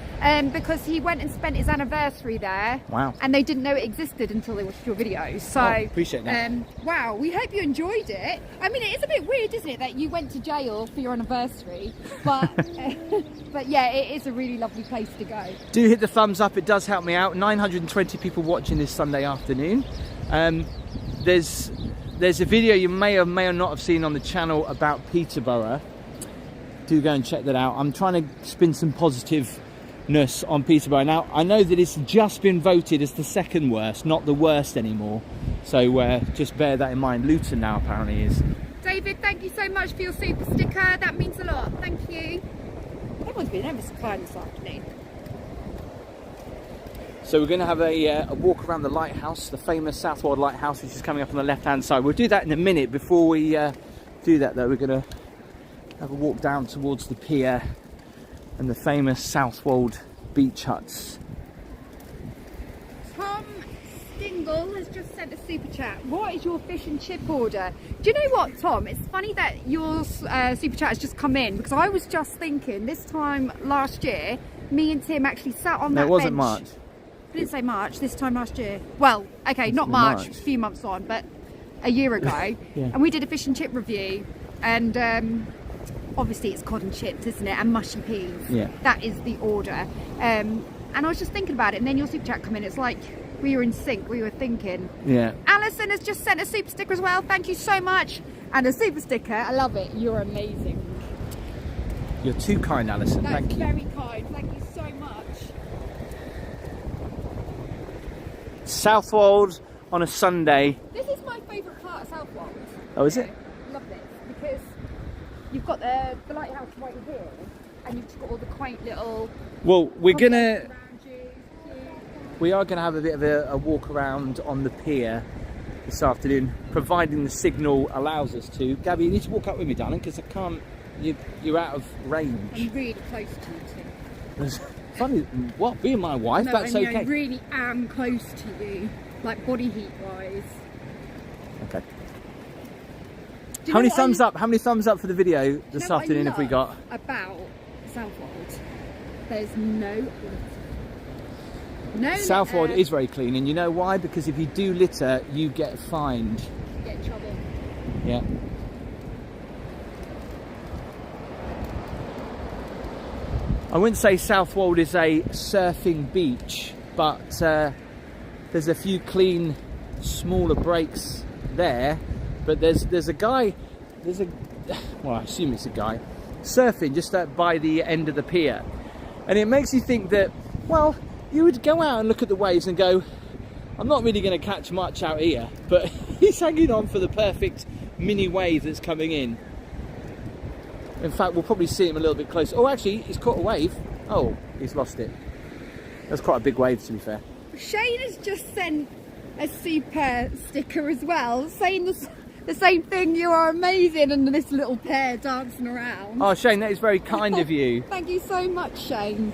because he went and spent his anniversary there. Wow. And they didn't know it existed until they watched your video. So appreciate that. Wow, we hope you enjoyed it. I mean, it is a bit weird, isn't it, that you went to jail for your anniversary, but but yeah, it is a really lovely place to go. Do hit the thumbs up, it does help me out. 920 people watching this Sunday afternoon. There's a video you may or may not have seen on the channel about Peterborough. Do go and check that out. I'm trying to spin some positiveness on Peterborough. Now, I know that it's just been voted as the second worst, not the worst anymore. So just bear that in mind. Luton now apparently is. David, thank you so much for your super sticker. That means a lot. Thank you. Everyone's been ever so kind this afternoon. So we're going to have a walk around the lighthouse, the famous Southwold Lighthouse, which is coming up on the left-hand side. We'll do that in a minute. Before we do that, though, we're going to have a walk down towards the pier and the famous Southwold beach huts. Michael has just sent a super chat. What is your fish and chip order? Do you know what, Tom? It's funny that your super chat has just come in, because I was just thinking this time last year, me and Tim actually sat on that bench. It wasn't March. I didn't say March, this time last year. Well, okay, not March, a few months on, but a year ago. Yeah. And we did a fish and chip review. And obviously it's cod and chips, isn't it? And mushy peas. Yeah. That is the order. And I was just thinking about it, and then your super chat come in. It's like we were in sync. We were thinking. Yeah. Alison has just sent a super sticker as well. Thank you so much. And a super sticker. I love it. You're amazing. You're too kind, Alison. Thank you. That's very kind. Thank you so much. Southwold on a Sunday. This is my favourite part of Southwold. Oh, is it? Love this because you've got the lighthouse right here, and you've got all the quaint little. Well, we are gonna around you. have a bit of a walk around on the pier this afternoon, providing the signal allows us to. Gabby, you need to walk up with me, darling, because I can't. You're out of range. I'm really close to you, Tim. It's funny. What? Being my wife, No, that's okay. I really am close to you, like body heat wise. Okay. Do you How know many what thumbs up? How many thumbs up for the video this afternoon have we got? About Southwold, there's no Southwold litter. is very clean, and you know why? Because if you do litter, you get fined. Get in trouble. Yeah. I wouldn't say Southwold is a surfing beach, but there's a few clean, smaller breaks there. But there's a guy, well, I assume it's a guy, surfing just by the end of the pier. And it makes you think that, well, you would go out and look at the waves and go, I'm not really going to catch much out here, but he's hanging on for the perfect mini wave that's coming in. In fact, we'll probably see him a little bit closer. Oh, actually, he's caught a wave. Oh, he's lost it. That's quite a big wave, to be fair. Shane has just sent a super sticker as well, saying the same thing. You are amazing, and this little pair dancing around. Oh, Shane, that is very kind of you. Thank you so much, Shane.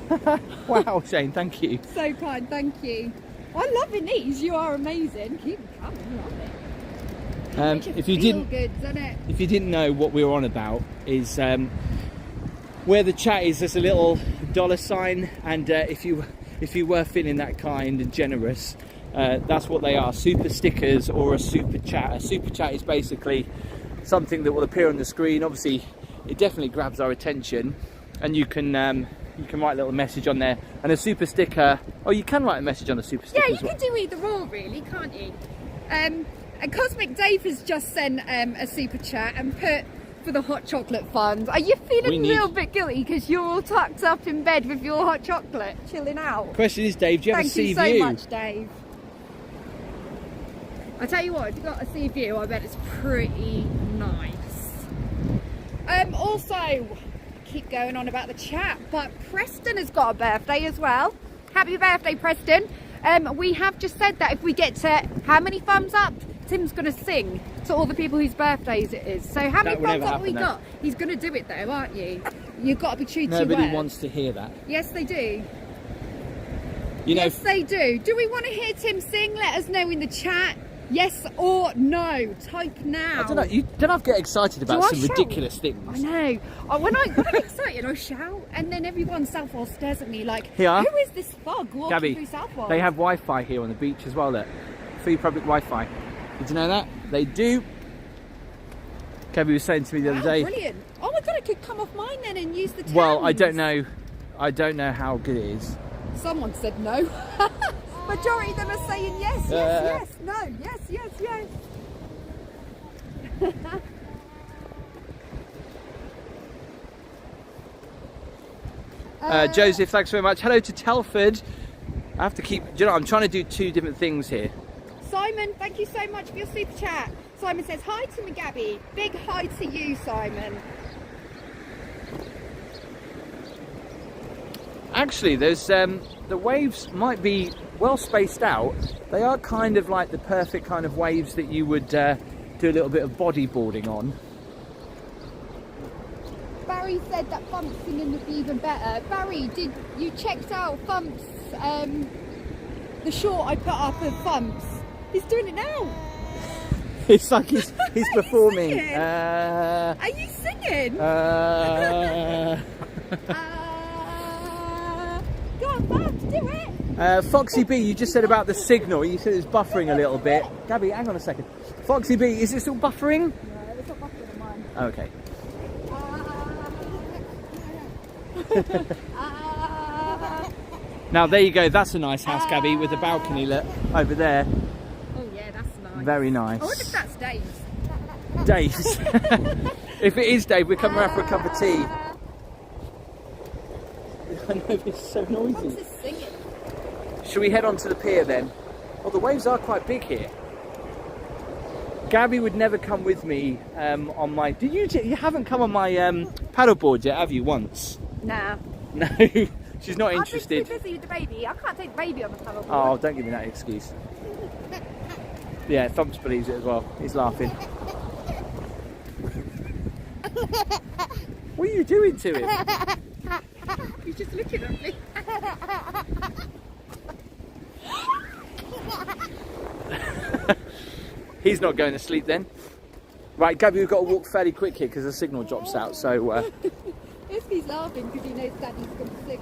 Wow, Shane, thank you. So kind, thank you. I'm loving these. You are amazing. Keep them coming. Love it. If you didn't, good, doesn't it? if you didn't know what we were on about, is where the chat is. There's a little $sign, and if you were feeling that kind and generous, that's what they are: super stickers or a super chat. A super chat is basically something that will appear on the screen. Obviously, it definitely grabs our attention, and you can write a little message on there. And a super sticker, oh, you can write a message on a super sticker. Yeah, as you well. can do either or, really, can't you? And Cosmic Dave has just sent a super chat and put for the hot chocolate fund. Are you feeling a little bit guilty because you're all tucked up in bed with your hot chocolate, chilling out? Question is, Dave, do you have a sea view? Thank you so much, Dave. I tell you what, if you've got a sea view, I bet it's pretty nice. Also, keep going on about the chat, but Preston has got a birthday as well. Happy birthday, Preston. We have just said that if we get to how many thumbs up, Tim's going to sing to all the people whose birthdays it is. So how many thumbs up have we got? He's going to do it though, aren't you? You've got to be true to your word. Nobody wants to hear that. Yes, they do. You know, yes, they do. Do we want to hear Tim sing? Let us know in the chat. Yes or no. Type now. I don't know. You don't have to get excited about some ridiculous things. I know. When I get excited, I shout, and then everyone Southwold stares at me like, Here. who is this fog walking Gabby, through Southwold? they have Wi-Fi here on the beach as well. Look, free public Wi-Fi. Did you know that? They do. Gabby was saying to me the other day. Brilliant. Oh my god, I could come off mine then and use the Thames. Well, I don't know. I don't know how good it is. Someone said no. Majority of them are saying yes, yes, yes, no, yes, yes, yes. Joseph, thanks very much. Hello to Telford. I have to keep. Do you know, I'm trying to do two different things here. Simon, thank you so much for your super chat. Simon says hi to me, Gabby. Big hi to you, Simon. Actually, there's the waves might be well spaced out. They are kind of like the perfect kind of waves that you would do a little bit of bodyboarding on. Barry said that Thump's singing would be even better. Barry, did you checked out Thump's the short I put up of Thump's He's doing it now. It's like he's performing. Singing? Are you singing? Go on, Bob, do it. Foxy B, you just said about the signal. You said it's buffering a little bit. Gabby, hang on a second. Foxy B, is it still buffering? No, it's not buffering on mine. Okay. Now there you go. That's a nice house, Gabby, with the balcony look over there. Oh yeah, that's nice. Very nice. I wonder if that's Dave's. Dave's. If it is Dave, we're coming around for a cup of tea. I know, it's so noisy. What's this singing? Should we head on to the pier then? Well, the waves are quite big here. Gabby would never come with me on my... You haven't come on my paddleboard yet, have you, once? Nah. No, she's not interested. I've been too busy with the baby. I can't take the baby on the paddleboard. Oh, don't give me that excuse. Yeah, Thumps believes it as well. He's laughing. What are you doing to him? He's just looking at me. He's not going to sleep then. Right, Gabby, we've got to walk fairly quick here because the signal drops out, so... He's laughing because he knows Daddy's going to sing.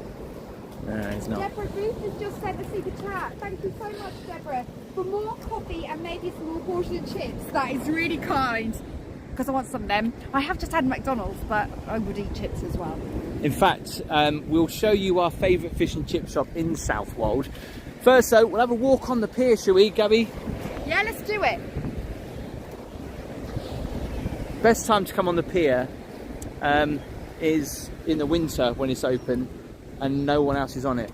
No, he's not. Deborah Booth has just sent a super chat. Thank you so much, Deborah, for more coffee and maybe some more portion of chips. That is really kind. Because I want some of them. I have just had McDonald's, but I would eat chips as well. In fact, we'll show you our favourite fish and chip shop in Southwold. First, though, we'll have a walk on the pier, shall we, Gabby? Yeah, let's do it. Best time to come on the pier is in the winter when it's open and no one else is on it,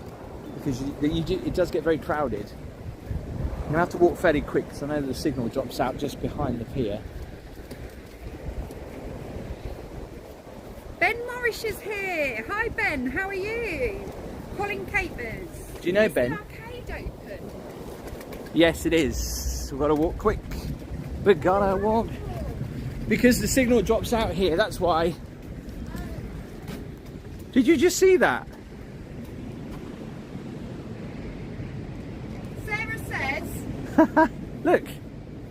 because it does get very crowded. I'm going to have to walk fairly quick because I know the signal drops out just behind the pier. Ben Morris is here. Hi Ben, how are you? Colin Capers. Do you know Is Ben? the arcade open? Yes, it is. We've got to walk quick. We've got to walk. Because the signal drops out here, that's why. Did you just see that? Sarah says... Look.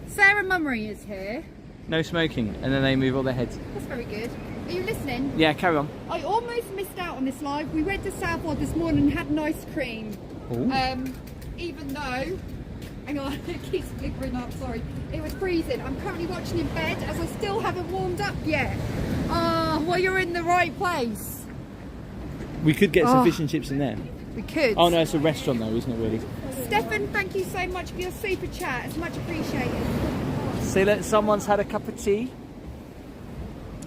Sarah Mummery is here. No smoking, and then they move all their heads. That's very good. Are you listening? Yeah, carry on. I almost missed out on this live. We went to Southwold this morning and had an ice cream. Ooh. Even though... Hang on, it keeps flickering up, sorry. It was freezing. I'm currently watching in bed as I still haven't warmed up yet. Oh, well, you're in the right place. We could get some fish and chips in there. We could. Oh no, it's a restaurant though, isn't it really? Stefan, thank you so much for your super chat. It's much appreciated. See that someone's had a cup of tea.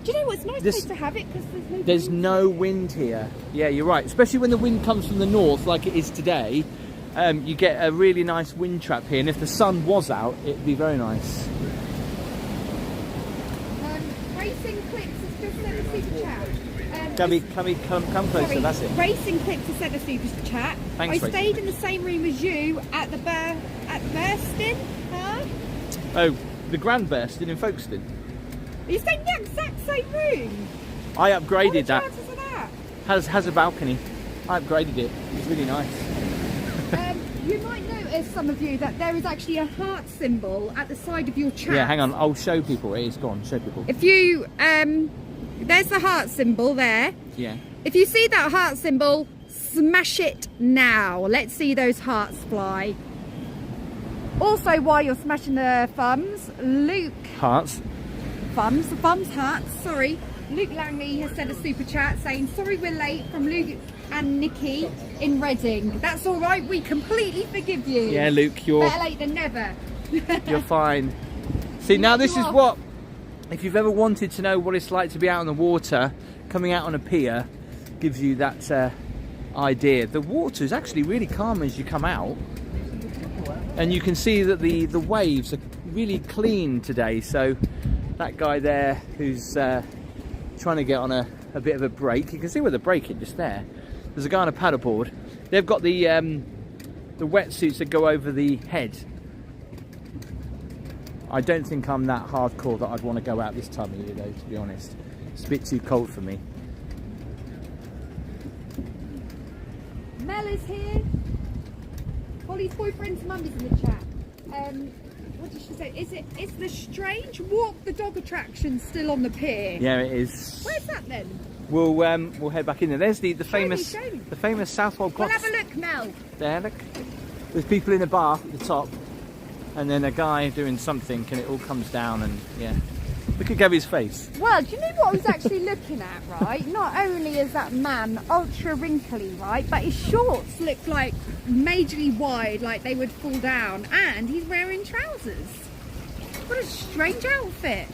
Do you know what? It's a nice place to have it because There's no wind here. Yeah, you're right. Especially when the wind comes from the north like it is today. You get a really nice wind trap here, and if the sun was out, it'd be very nice. Racing Clips has just sent a super chat. Gabby, come closer, Sorry, that's it. Racing Clips has sent a super chat. Thanks, I Racing stayed in Clips. the same room as you at the Burston, huh? Oh, the Grand Burston in Folkestone. Are you staying in the exact same room? I upgraded that. What are the chances of that? Has a balcony. I upgraded it. It's really nice. You might notice, some of you, that there is actually a heart symbol at the side of your chat. Yeah, hang on. I'll show people where it's gone. Show people. If you, there's the heart symbol there. Yeah. If you see that heart symbol, smash it now. Let's see those hearts fly. Also, while you're smashing the thumbs, Luke... Hearts. Thumbs, hearts, sorry. Luke Langley has sent a super chat saying, sorry we're late, from Luke and Nikki in Reading. That's all right, we completely forgive you. Yeah, Luke, you're... Better late than never. You're fine. See, now this is what... If you've ever wanted to know what it's like to be out on the water, coming out on a pier gives you that idea. The water is actually really calm as you come out. And you can see that the waves are really clean today. So that guy there who's trying to get on a bit of a break, you can see where they're breaking just there. There's a guy on a paddleboard. They've got the wetsuits that go over the head. I don't think I'm that hardcore that I'd want to go out this time of year though, to be honest. It's a bit too cold for me. Mel is here. Holly's boyfriend's mum is in the chat. what did she say? Is the strange walk the dog attraction still on the pier? Yeah, it is. Where's that then? We'll head back in there. There's the famous Southwold clock. We'll have a look, Mel. There, look. There's people in the bar at the top, and then a guy doing something, and it all comes down, and yeah. Look at Gabby's face. Well, do you know what I was actually looking at, right? Not only is that man ultra wrinkly, right, but his shorts look like majorly wide, like they would fall down, and he's wearing trousers. What a strange outfit.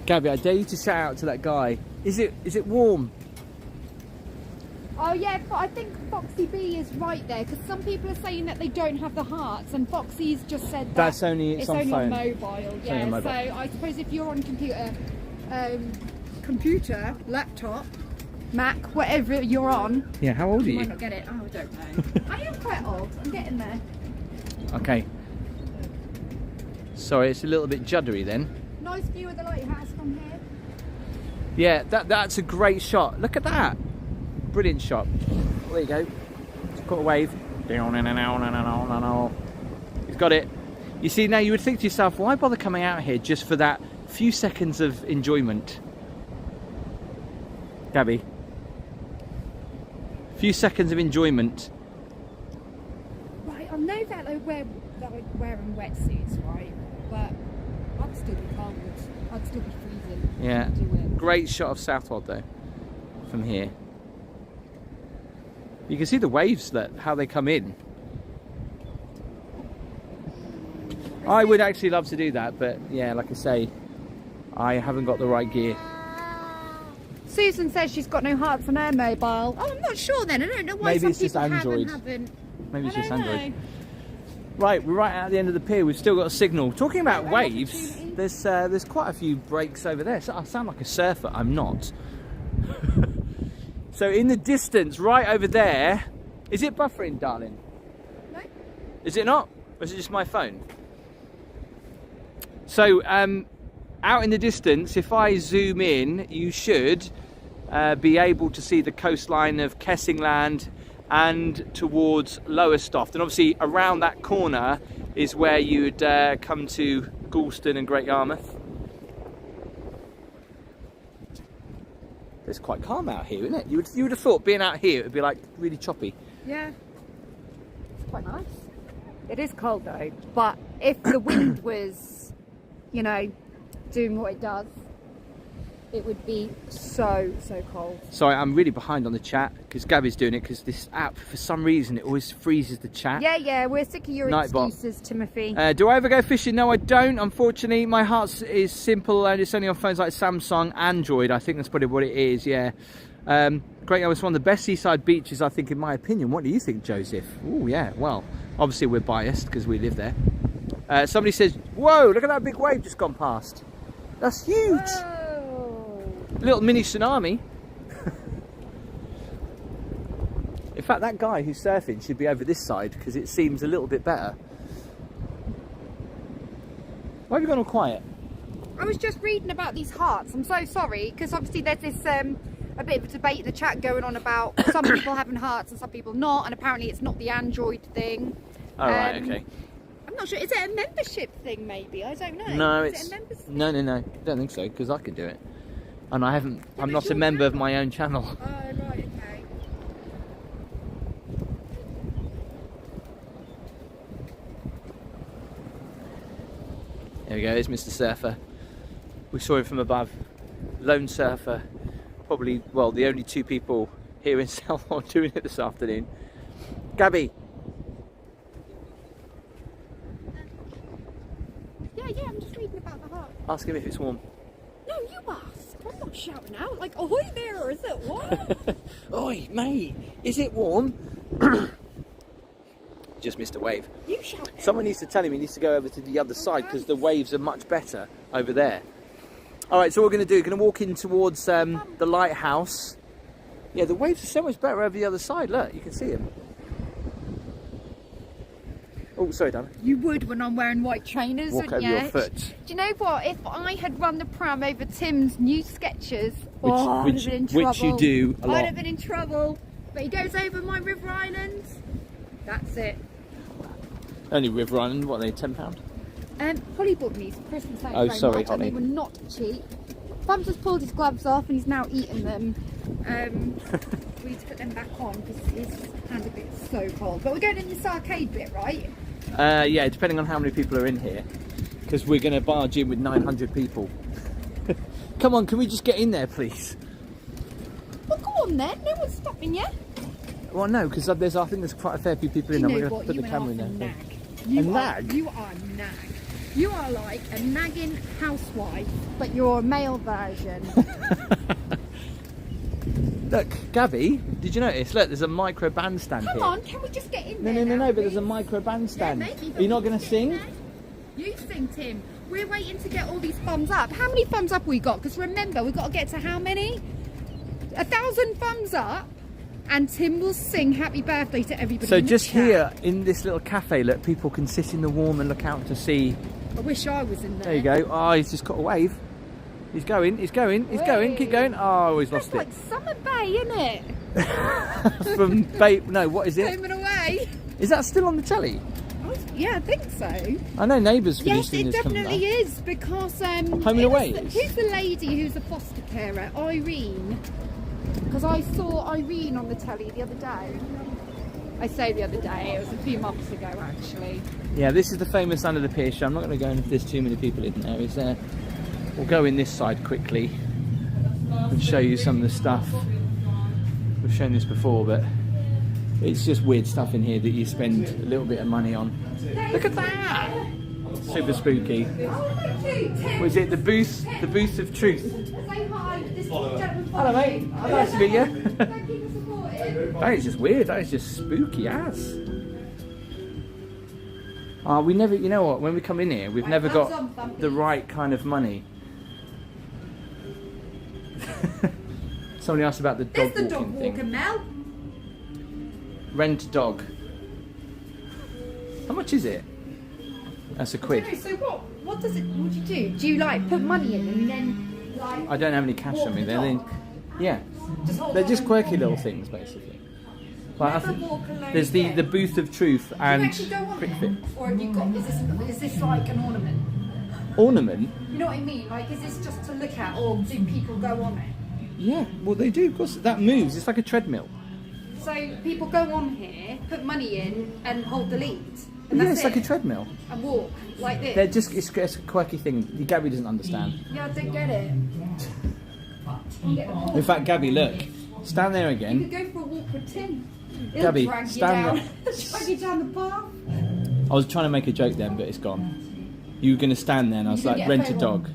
Gabby, I dare you to shout out to that guy. Is it warm? Oh yeah, but I think Foxy B is right there, because some people are saying that they don't have the hearts, and Foxy's just said that it's only on phone. Mobile. Yeah, on mobile. So I suppose if you're on computer, laptop, Mac, whatever you're on. Yeah, how old are You you? might not get it. Oh, I don't know. I am quite old. I'm getting there. Okay. Sorry, it's a little bit juddery then. Nice view of the lighthouse from here. Yeah, that's a great shot. Look at that. Brilliant shot. There you go. Just got a wave. He's got it. You see, now you would think to yourself, why bother coming out here just for that few seconds of enjoyment? Gabby. Few seconds of enjoyment. Right, I know that they're wearing wetsuits, right? But I'd still be cold. I'd still be freezing. Yeah. Great shot of Southwold though, from here. You can see the waves, how they come in. I would actually love to do that, but yeah, like I say, I haven't got the right gear. Susan says she's got no hearts on her mobile. Oh, I'm not sure then. I don't know why Maybe some it's just people Android. haven't. Maybe it's I just don't Android. know. Right, we're right at the end of the pier. We've still got a signal. Talking about Right, waves, opportunity. there's quite a few breaks over there. So I sound like a surfer. I'm not. So in the distance, right over there, is it buffering, darling? No. Is it not? Or is it just my phone? So out in the distance, if I zoom in, you should be able to see the coastline of Kessingland and towards Lowestoft. And obviously around that corner is where you'd come to Galston and Great Yarmouth. It's quite calm out here, isn't it? You would have thought being out here it would be like really choppy. Yeah. It's quite nice. It is cold though, but if the wind was, you know, doing what it does, it would be so cold. Sorry, I'm really behind on the chat because Gabby's doing it because this app, for some reason, it always freezes the chat. Yeah, we're sick of your Nightbot. excuses, Timothy. Do I ever go fishing? No, I don't. Unfortunately, my heart is simple and it's only on phones like Samsung, Android. I think that's probably what it is, yeah. Great Yarmouth's one of the best seaside beaches, I think, in my opinion. What do you think, Joseph? Oh, yeah, well, obviously we're biased because we live there. Somebody says, whoa, look at that big wave just gone past. That's huge. Whoa. Little mini tsunami. In fact, that guy who's surfing should be over this side because it seems a little bit better. Why have you gone all quiet? I was just reading about these hearts. I'm so sorry, because obviously there's this a bit of a debate in the chat going on about some people having hearts and some people not, and apparently it's not the Android thing. Oh, right, okay. I'm not sure. Is it a membership thing, maybe? I don't know. No, Is it a members thing? no. I don't think so because I can do it, and I haven't. Yeah, I'm but not it's a your member of channel. my own channel. Oh, right, okay. There we go. There's Mr. Surfer. We saw him from above. Lone surfer. Probably, well, the only two people here in Southwold doing it this afternoon. Gabby. Yeah, I'm just reading about the heart. Ask him if it's warm. No, you asked. I'm not shouting out like, ahoy there, is it what? Oi, mate, is it warm? Just missed a wave. You shout. Someone needs to tell him he needs to go over to the other side because the waves are much better over there. All right, so what we're going to do, we're going to walk in towards the lighthouse. Yeah, the waves are so much better over the other side. Look, you can see them. Oh, sorry, Dan. You would when I'm wearing white trainers, Walk wouldn't over you? your foot. Do you know what? If I had run the pram over Tim's new Skechers, I'd have been in trouble. Which you do a lot. I'd have been in trouble. But he goes over my River Island. That's it. Only River Island, what are they, £10? Holly bought me some Christmas. Thank you Oh, very sorry, much, and Holly. they were not cheap. Bum's just pulled his gloves off and he's now eating them. We need to put them back on because his hand a bit so cold. But we're going in this arcade bit, right? Yeah, depending on how many people are in here. Because we're going to barge in with 900 people. Come on, can we just get in there, please? Well, go on then. No one's stopping you. Well, no, because I think there's quite a fair few people in there. We're going to put the camera in there. Nag. A nag? You are a nag. You are like a nagging housewife, but you're a male version. Look, Gabby, did you notice? Look, there's a micro bandstand here. Come on, can we just get in there? No, but there's a please? micro bandstand. Yeah, maybe, are you not going to sing? You sing, Tim. We're waiting to get all these thumbs up. How many thumbs up we got? Because remember, we've got to get to how many? 1,000 thumbs up, and Tim will sing happy birthday to everybody. So in the just chat. here in this little cafe, look, people can sit in the warm and look out to sea. I wish I was in there. There you go. Oh, he's just got a wave. He's going. Keep going. Oh, he's That's lost like Summer Bay, isn't it? it. From Bait. No, what is it? Home and away. Is that still on the telly? Yeah, I think so. I know Neighbours Yes, finished it this coming definitely back. is because Home and Away is? Who's the lady who's a foster carer? Irene. Because I saw Irene on the telly the other day. I say the other day, it was a few months ago actually. Yeah, this is the famous Under the Pier show. I'm not going to go in if there's too many people in there. Is there? We'll go in this side quickly and show you some of the stuff. We've shown this before, but it's just weird stuff in here that you spend a little bit of money on. Look at that! Super spooky. Was it the booth of truth? Say hi, this gentleman. Hello, mate. Nice to meet you. Thank you for supporting. That is just weird. That is just spooky ass. We never, you know what? When we come in here, we've never got the right kind of money. Somebody asked about the dog There's the walking dog thing. walking, Mel. Rent a dog. How much is it? That's a quid. So what do you do? Do you like put money in and then like I don't have any cash on me. walk the dog? Yeah, Just they're just quirky little things basically. Like, Never walk alone there's the again. booth of truth Do you and actually go on quick it? fit. Or have you got is this like an ornament? Ornament? You know what I mean? Like is this just to look at or do people go on it? Yeah, well they do. Of course, that moves. It's like a treadmill. So people go on here, put money in and hold the lead. And Yeah, that's it's like it. a treadmill. And walk like this. They're just it's a quirky thing. Gabby doesn't understand. Yeah, I don't get it. In fact, Gabby, look, stand there You again. could go for a walk with Tim. He'll Gabby, drag you stand down. there. Drag you down the path. I was trying to make a joke then, but it's gone. You were going to stand there, and I was You're like, gonna rent get a a photo. dog.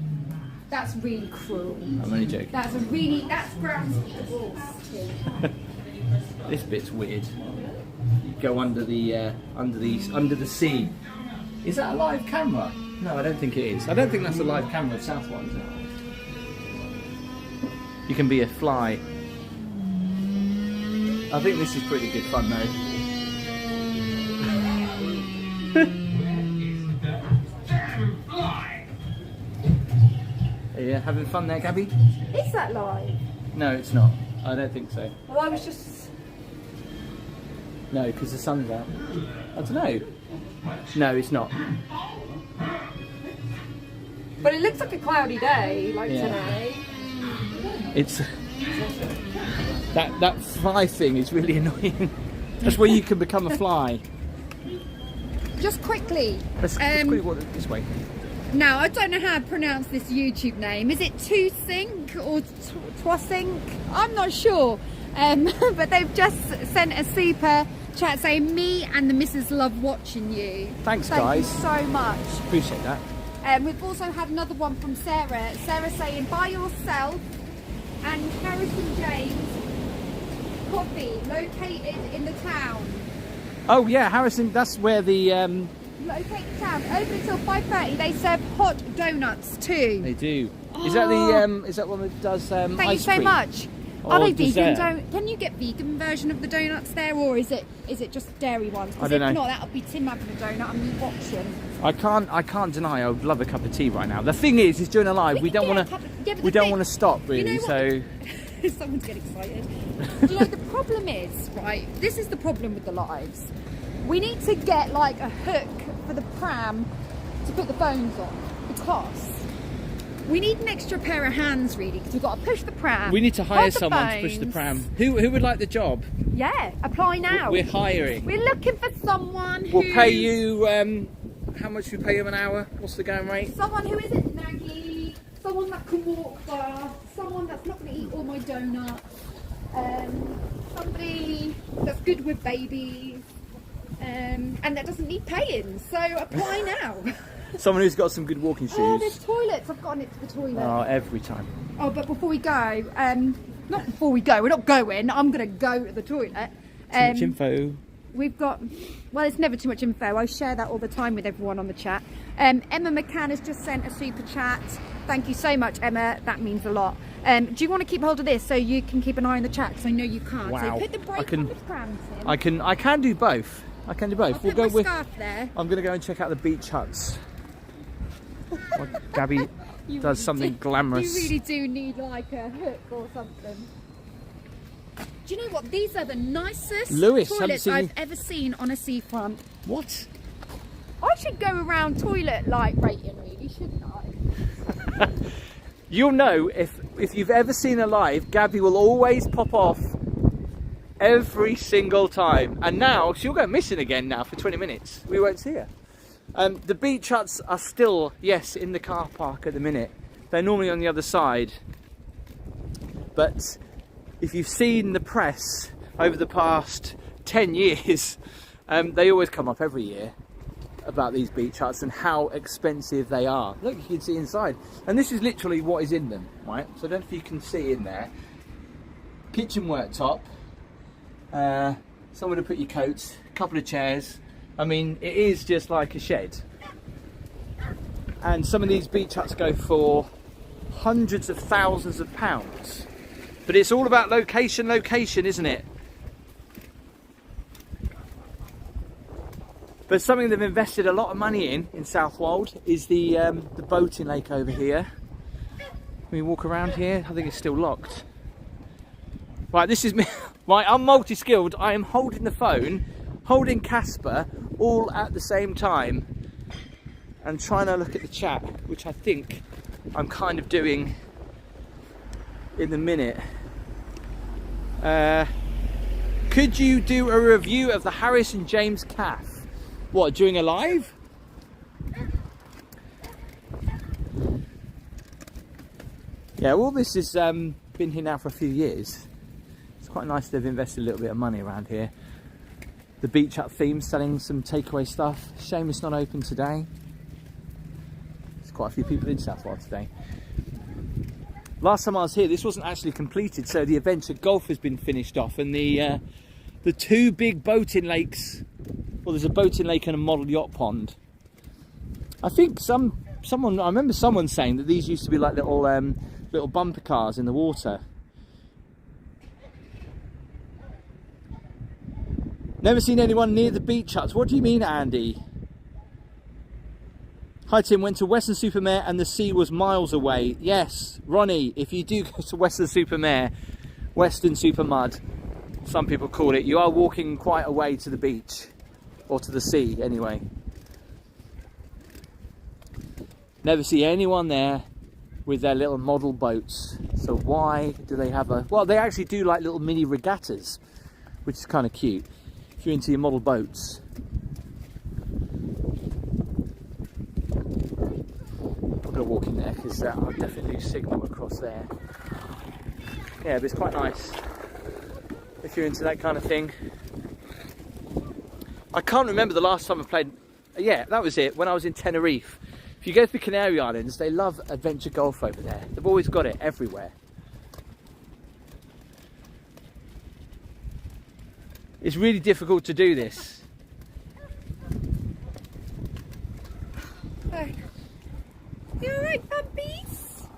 That's really cruel. I'm only joking. That's grounds for divorce, Tim. This bit's weird. You go under the sea. Is that a live camera? No, I don't think it is. I don't think that's a live camera of Southwold, is it? You can be a fly. I think this is pretty good fun though. Are you having fun there, Gabby? Is that live? No, it's not. I don't think so. Well, I was just... No, because the sun's out. I don't know. No, it's not. But it looks like a cloudy day, like Yeah. today. It's that fly thing is really annoying. That's where you can become a fly. Just quickly. Let's quickly walk this way. Now, I don't know how to pronounce this YouTube name. Is it Two-Sync or Twasync? I'm not sure. But they've just sent a super chat saying, me and the missus love watching you. Thanks, Thank guys. you so much. Appreciate that. We've also had another one from Sarah. Sarah saying, by yourself and Harrison James coffee located in the town. Oh yeah, Harrison. That's where the Located in town. Open until 5:30. They serve hot donuts too. they do. Is that the is that one that does Thank ice you so cream? much. Are they dessert. vegan? Can you get vegan version of the donuts there, or is it just dairy ones? I don't know. If not, that'll be Tim having a donut and me watching. I can't deny I would love a cup of tea right now. The thing is during a live we don't want to stop really. You know so someone's getting excited. Do you know the problem is, right? This is the problem with the lives. We need to get like a hook for the pram to put the phones on, because we need an extra pair of hands really, because we've got to push the pram. We need to hire someone to push the pram. Who would like the job? Yeah, apply now. We're hiring. We're looking for someone who... We'll pay you, how much do we pay you an hour? What's the going rate? Someone who isn't naggy, someone that can walk fast, someone that's not going to eat all my donuts, somebody that's good with babies, and that doesn't need paying, so apply now. Someone who's got some good walking shoes. Oh, there's toilets. I've gotten it to the toilet. Oh, every time. Oh, but before we go, not before we go, we're not going, I'm going to go to the toilet. Too much info. We've got, well, it's never too much info. I share that all the time with everyone on the chat. Emma McCann has just sent a super chat. Thank you so much, Emma. That means a lot. Do you want to keep hold of this so you can keep an eye on the chat? Because I know you can't. Wow. So put the brake on the pram, Tim. I can do both. I can do both. I'll put my scarf there. I'm going to go and check out the beach huts. Well, Gabby does something glamorous. You really do need like a hook or something. Do you know what? These are the nicest toilets I've ever seen on a seafront. What? I should go around toilet like rating really, shouldn't I? You'll know if you've ever seen her live, Gabby will always pop off every single time. And now she'll go missing again now for 20 minutes. We won't see her. The beach huts are still, yes, in the car park at the minute. They're normally on the other side. But if you've seen the press over the past 10 years, they always come up every year about these beach huts and how expensive they are. Look, you can see inside. And this is literally what is in them, right? So I don't know if you can see in there. Kitchen worktop, somewhere to put your coats, a couple of chairs. I mean, it is just like a shed. And some of these beach huts go for hundreds of thousands of pounds. But it's all about location, isn't it? But something they've invested a lot of money in Southwold is the boating lake over here. When we walk around here, I think it's still locked. Right, this is me. Right, I'm multi-skilled. I am holding the phone, holding Casper, all at the same time, and trying to look at the chat, which I think I'm kind of doing in the minute. Could you do a review of the Harris and James calf? What, during a live? Yeah, well, this has been here now for a few years. It's quite nice they've invested a little bit of money around here. The beach hut theme, selling some takeaway stuff. Shame it's not open today. There's quite a few people in Southwold today. Last time I was here, this wasn't actually completed, so the adventure golf has been finished off, and the two big boating lakes. Well, there's a boating lake and a model yacht pond. I think I remember someone saying that these used to be like little bumper cars in the water. Never seen anyone near the beach huts. What do you mean, Andy? Hi Tim, went to Weston-super-Mare and the sea was miles away. Yes, Ronnie, if you do go to Weston-super-Mare, Weston-super-Mud, some people call it, you are walking quite a way to the beach. Or to the sea, anyway. Never see anyone there with their little model boats. So why do they have a... Well, they actually do like little mini regattas, which is kind of cute. If you're into your model boats. I'm going to walk in there because I'll definitely lose signal across there. Yeah, but it's quite nice if you're into that kind of thing. I can't remember the last time I played. Yeah, that was it, when I was in Tenerife. If you go to the Canary Islands, they love adventure golf over there. They've always got it everywhere. It's really difficult to do this. You alright, puppies?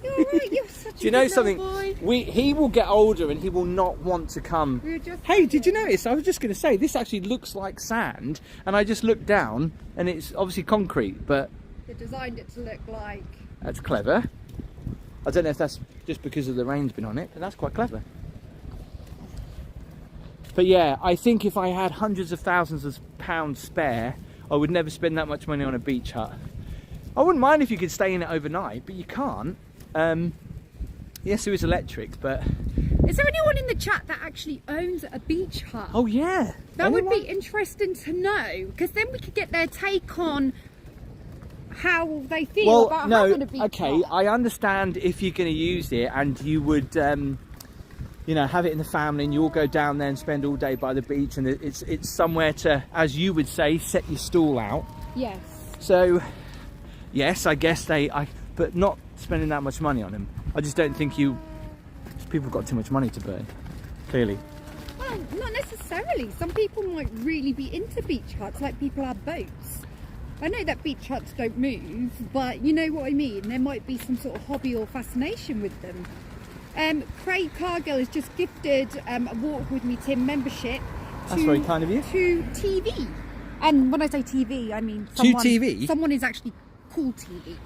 You're all right. You're such a Do you know good something? little boy. He will get older and he will not want to come. Hey, did you notice? I was just going to say, this actually looks like sand, and I just looked down, and it's obviously concrete, but... They designed it to look like... That's clever. I don't know if that's just because of the rain's been on it, but that's quite clever. But yeah, I think if I had hundreds of thousands of pounds spare, I would never spend that much money on a beach hut. I wouldn't mind if you could stay in it overnight, but you can't. Yes, there is electric, but... Is there anyone in the chat that actually owns a beach hut? Oh yeah. That would be interesting to know, because then we could get their take on how they feel about having a beach hut. I understand if you're going to use it and you would, you know, have it in the family and you all go down there and spend all day by the beach, and it's somewhere to, as you would say, set your stall out. Yes. So, yes, I guess but not spending that much money on them. I just don't think people have got too much money to burn, clearly. Well, not necessarily. Some people might really be into beach huts, like people have boats. I know that beach huts don't move, but you know what I mean. There might be some sort of hobby or fascination with them. Craig Cargill has just gifted a Walk With Me Tim membership. That's very kind of you. To TV. And when I say TV, I mean someone is actually called TV.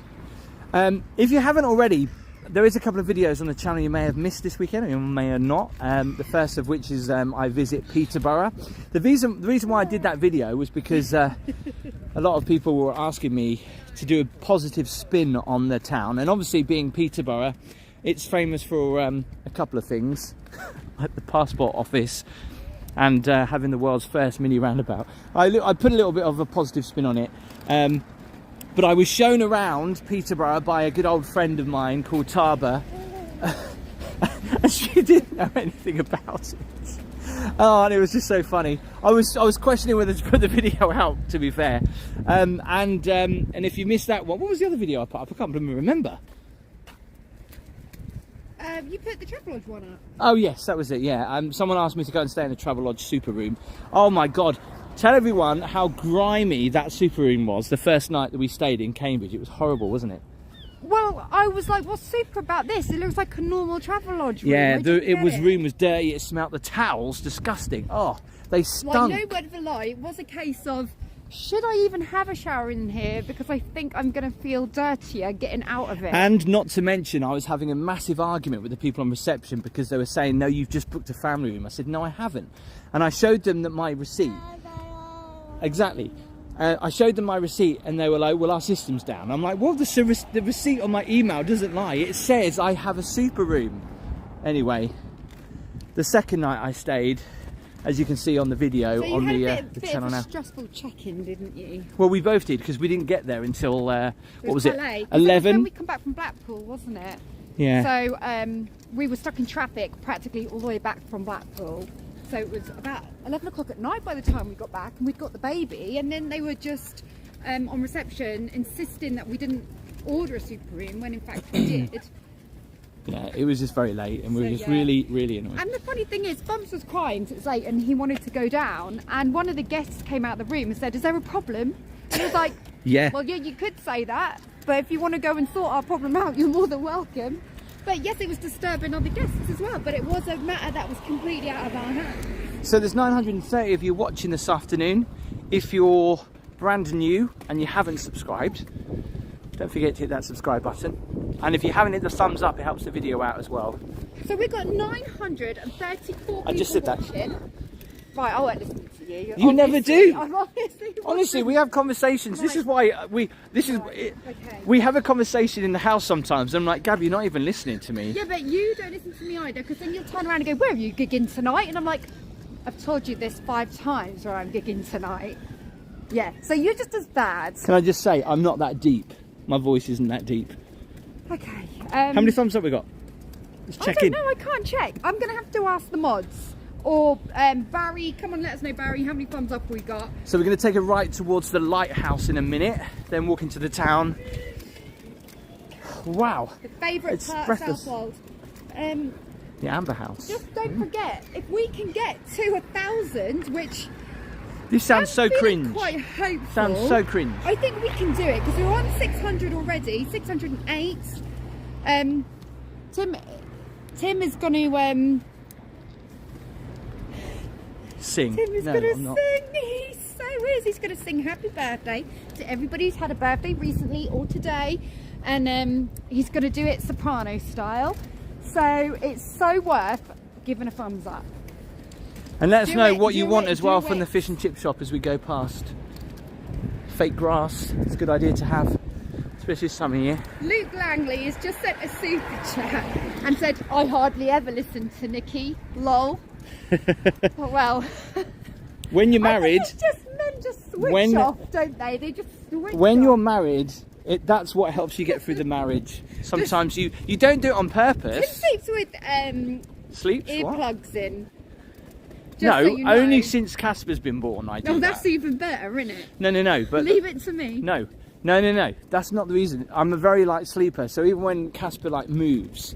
If you haven't already, there is a couple of videos on the channel you may have missed this weekend, or you may have not. The first of which is I visit Peterborough. The reason why I did that video was because a lot of people were asking me to do a positive spin on the town, and obviously being Peterborough, it's famous for a couple of things, like the passport office and having the world's first mini roundabout. I put a little bit of a positive spin on it. But I was shown around Peterborough by a good old friend of mine called Taba, and she didn't know anything about it. Oh, and it was just so funny. I was questioning whether to put the video out, to be fair. And if you missed that one, what was the other video I put up? I can't remember. You put the Travelodge one up. Oh yes, that was it. Yeah. Someone asked me to go and stay in the Travelodge super room. Oh my God. Tell everyone how grimy that super room was the first night that we stayed in Cambridge. It was horrible, wasn't it? Well, I was like, what's super about this? It looks like a normal Travelodge room. Yeah, room was dirty. It smelled, the towels, disgusting. Oh, they stunk. Well, no word of a lie. It was a case of, should I even have a shower in here? Because I think I'm going to feel dirtier getting out of it. And not to mention, I was having a massive argument with the people on reception because they were saying, no, you've just booked a family room. I said, no, I haven't. And I showed them that my receipt. Exactly. I showed them my receipt and they were like, well, our system's down. I'm like, well, the receipt on my email doesn't lie. It says I have a super room. Anyway, the second night I stayed, as you can see on the video on the channel now. Stressful check-in, didn't you? Well, we both did, because we didn't get there until, what was it? 11? When we come back from Blackpool, wasn't it? Yeah. So we were stuck in traffic practically all the way back from Blackpool. So it was about 11 o'clock at night by the time we got back, and we'd got the baby, and then they were just on reception insisting that we didn't order a super room when in fact we did. Yeah, it was just very late, and we were just really, really annoyed. And the funny thing is, Bumps was crying because it was late and he wanted to go down, and one of the guests came out of the room and said, is there a problem? And I was like, yeah. Well, yeah, you could say that, but if you want to go and sort our problem out, you're more than welcome. But yes, it was disturbing other guests as well, but it was a matter that was completely out of our hands. So there's 930 of you watching this afternoon. If you're brand new and you haven't subscribed, don't forget to hit that subscribe button. And if you haven't hit the thumbs up, it helps the video out as well. So we've got 934 people I just said watching. That. Right, I won't listen to you. You never do. I'm Honestly, we have conversations. Right. This is why we have a conversation in the house sometimes. I'm like, Gab, you're not even listening to me. Yeah, but you don't listen to me either, because then you'll turn around and go, where are you gigging tonight? And I'm like, I've told you this 5 times where I'm gigging tonight. Yeah, so you're just as bad. Can I just say, I'm not that deep. My voice isn't that deep. Okay. How many thumbs up we got? Let's check in. No, I can't check. I'm going to have to ask the mods. Or Barry, come on, let us know, Barry, how many thumbs up we got. So we're going to take a right towards the lighthouse in a minute, then walk into the town. Wow. The favourite part of Southwold. The Amber House. Just don't forget, if we can get to 1,000, which... This sounds so cringe. Quite hopeful. Sounds so cringe. I think we can do it, because we're on 600 already, 608. Tim is going to sing. Tim is No, going to I'm not. sing. He so is. He's going to sing happy birthday to everybody who's had a birthday recently or today, and he's going to do it soprano style. So it's so worth giving a thumbs up. And let us know what do you want it, as well do from it. the fish and chip shop as we go past. Fake grass, it's a good idea to have, especially this time of year. Luke Langley has just sent a super chat and said, I hardly ever listen to Nikki, lol. Oh, well, When you're married, men just switch off, don't they? They just switch when off. you're married, that's what helps you get through the marriage. Sometimes you don't do it on Tim purpose. sleeps with Sleeps? What? earplugs in. Just No, so you know. only since Casper's been born I do Oh, that's that. even better, isn't it? No, but Leave it to me. no, that's not the reason. I'm a very light sleeper, so even when Casper like moves,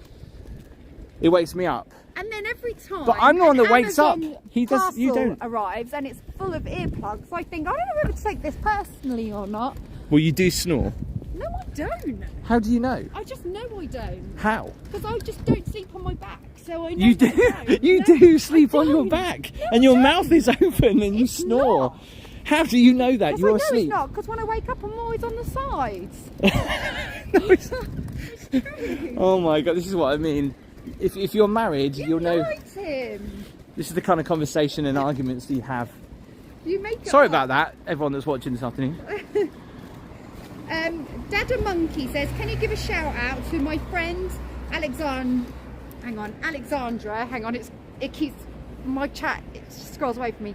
it wakes me up. And then every time, But I'm the one that wakes up. Amazon He does. You parcel don't. arrives and it's full of earplugs. I think I don't know whether to take this personally or not. Well, you do snore. No, I don't. How do you know? I just know I don't. How? Because I just don't sleep on my back, so I know. You do. I don't. You No, do sleep I on your don't. back, No, and I your don't. mouth is open, and you It's snore. not. How do you know that? Because You're I know asleep. it's not. Because when I wake up, I'm always on the sides. No, it's- It's true. Oh my god, this is what I mean. If you're married, you'll know. Liked him. This is the kind of conversation and arguments that you have. You make it Sorry up. about that, everyone that's watching this afternoon. Dada Monkey says, can you give a shout out to my friend Alexandra? Hang on, it keeps my chat. It scrolls away from me.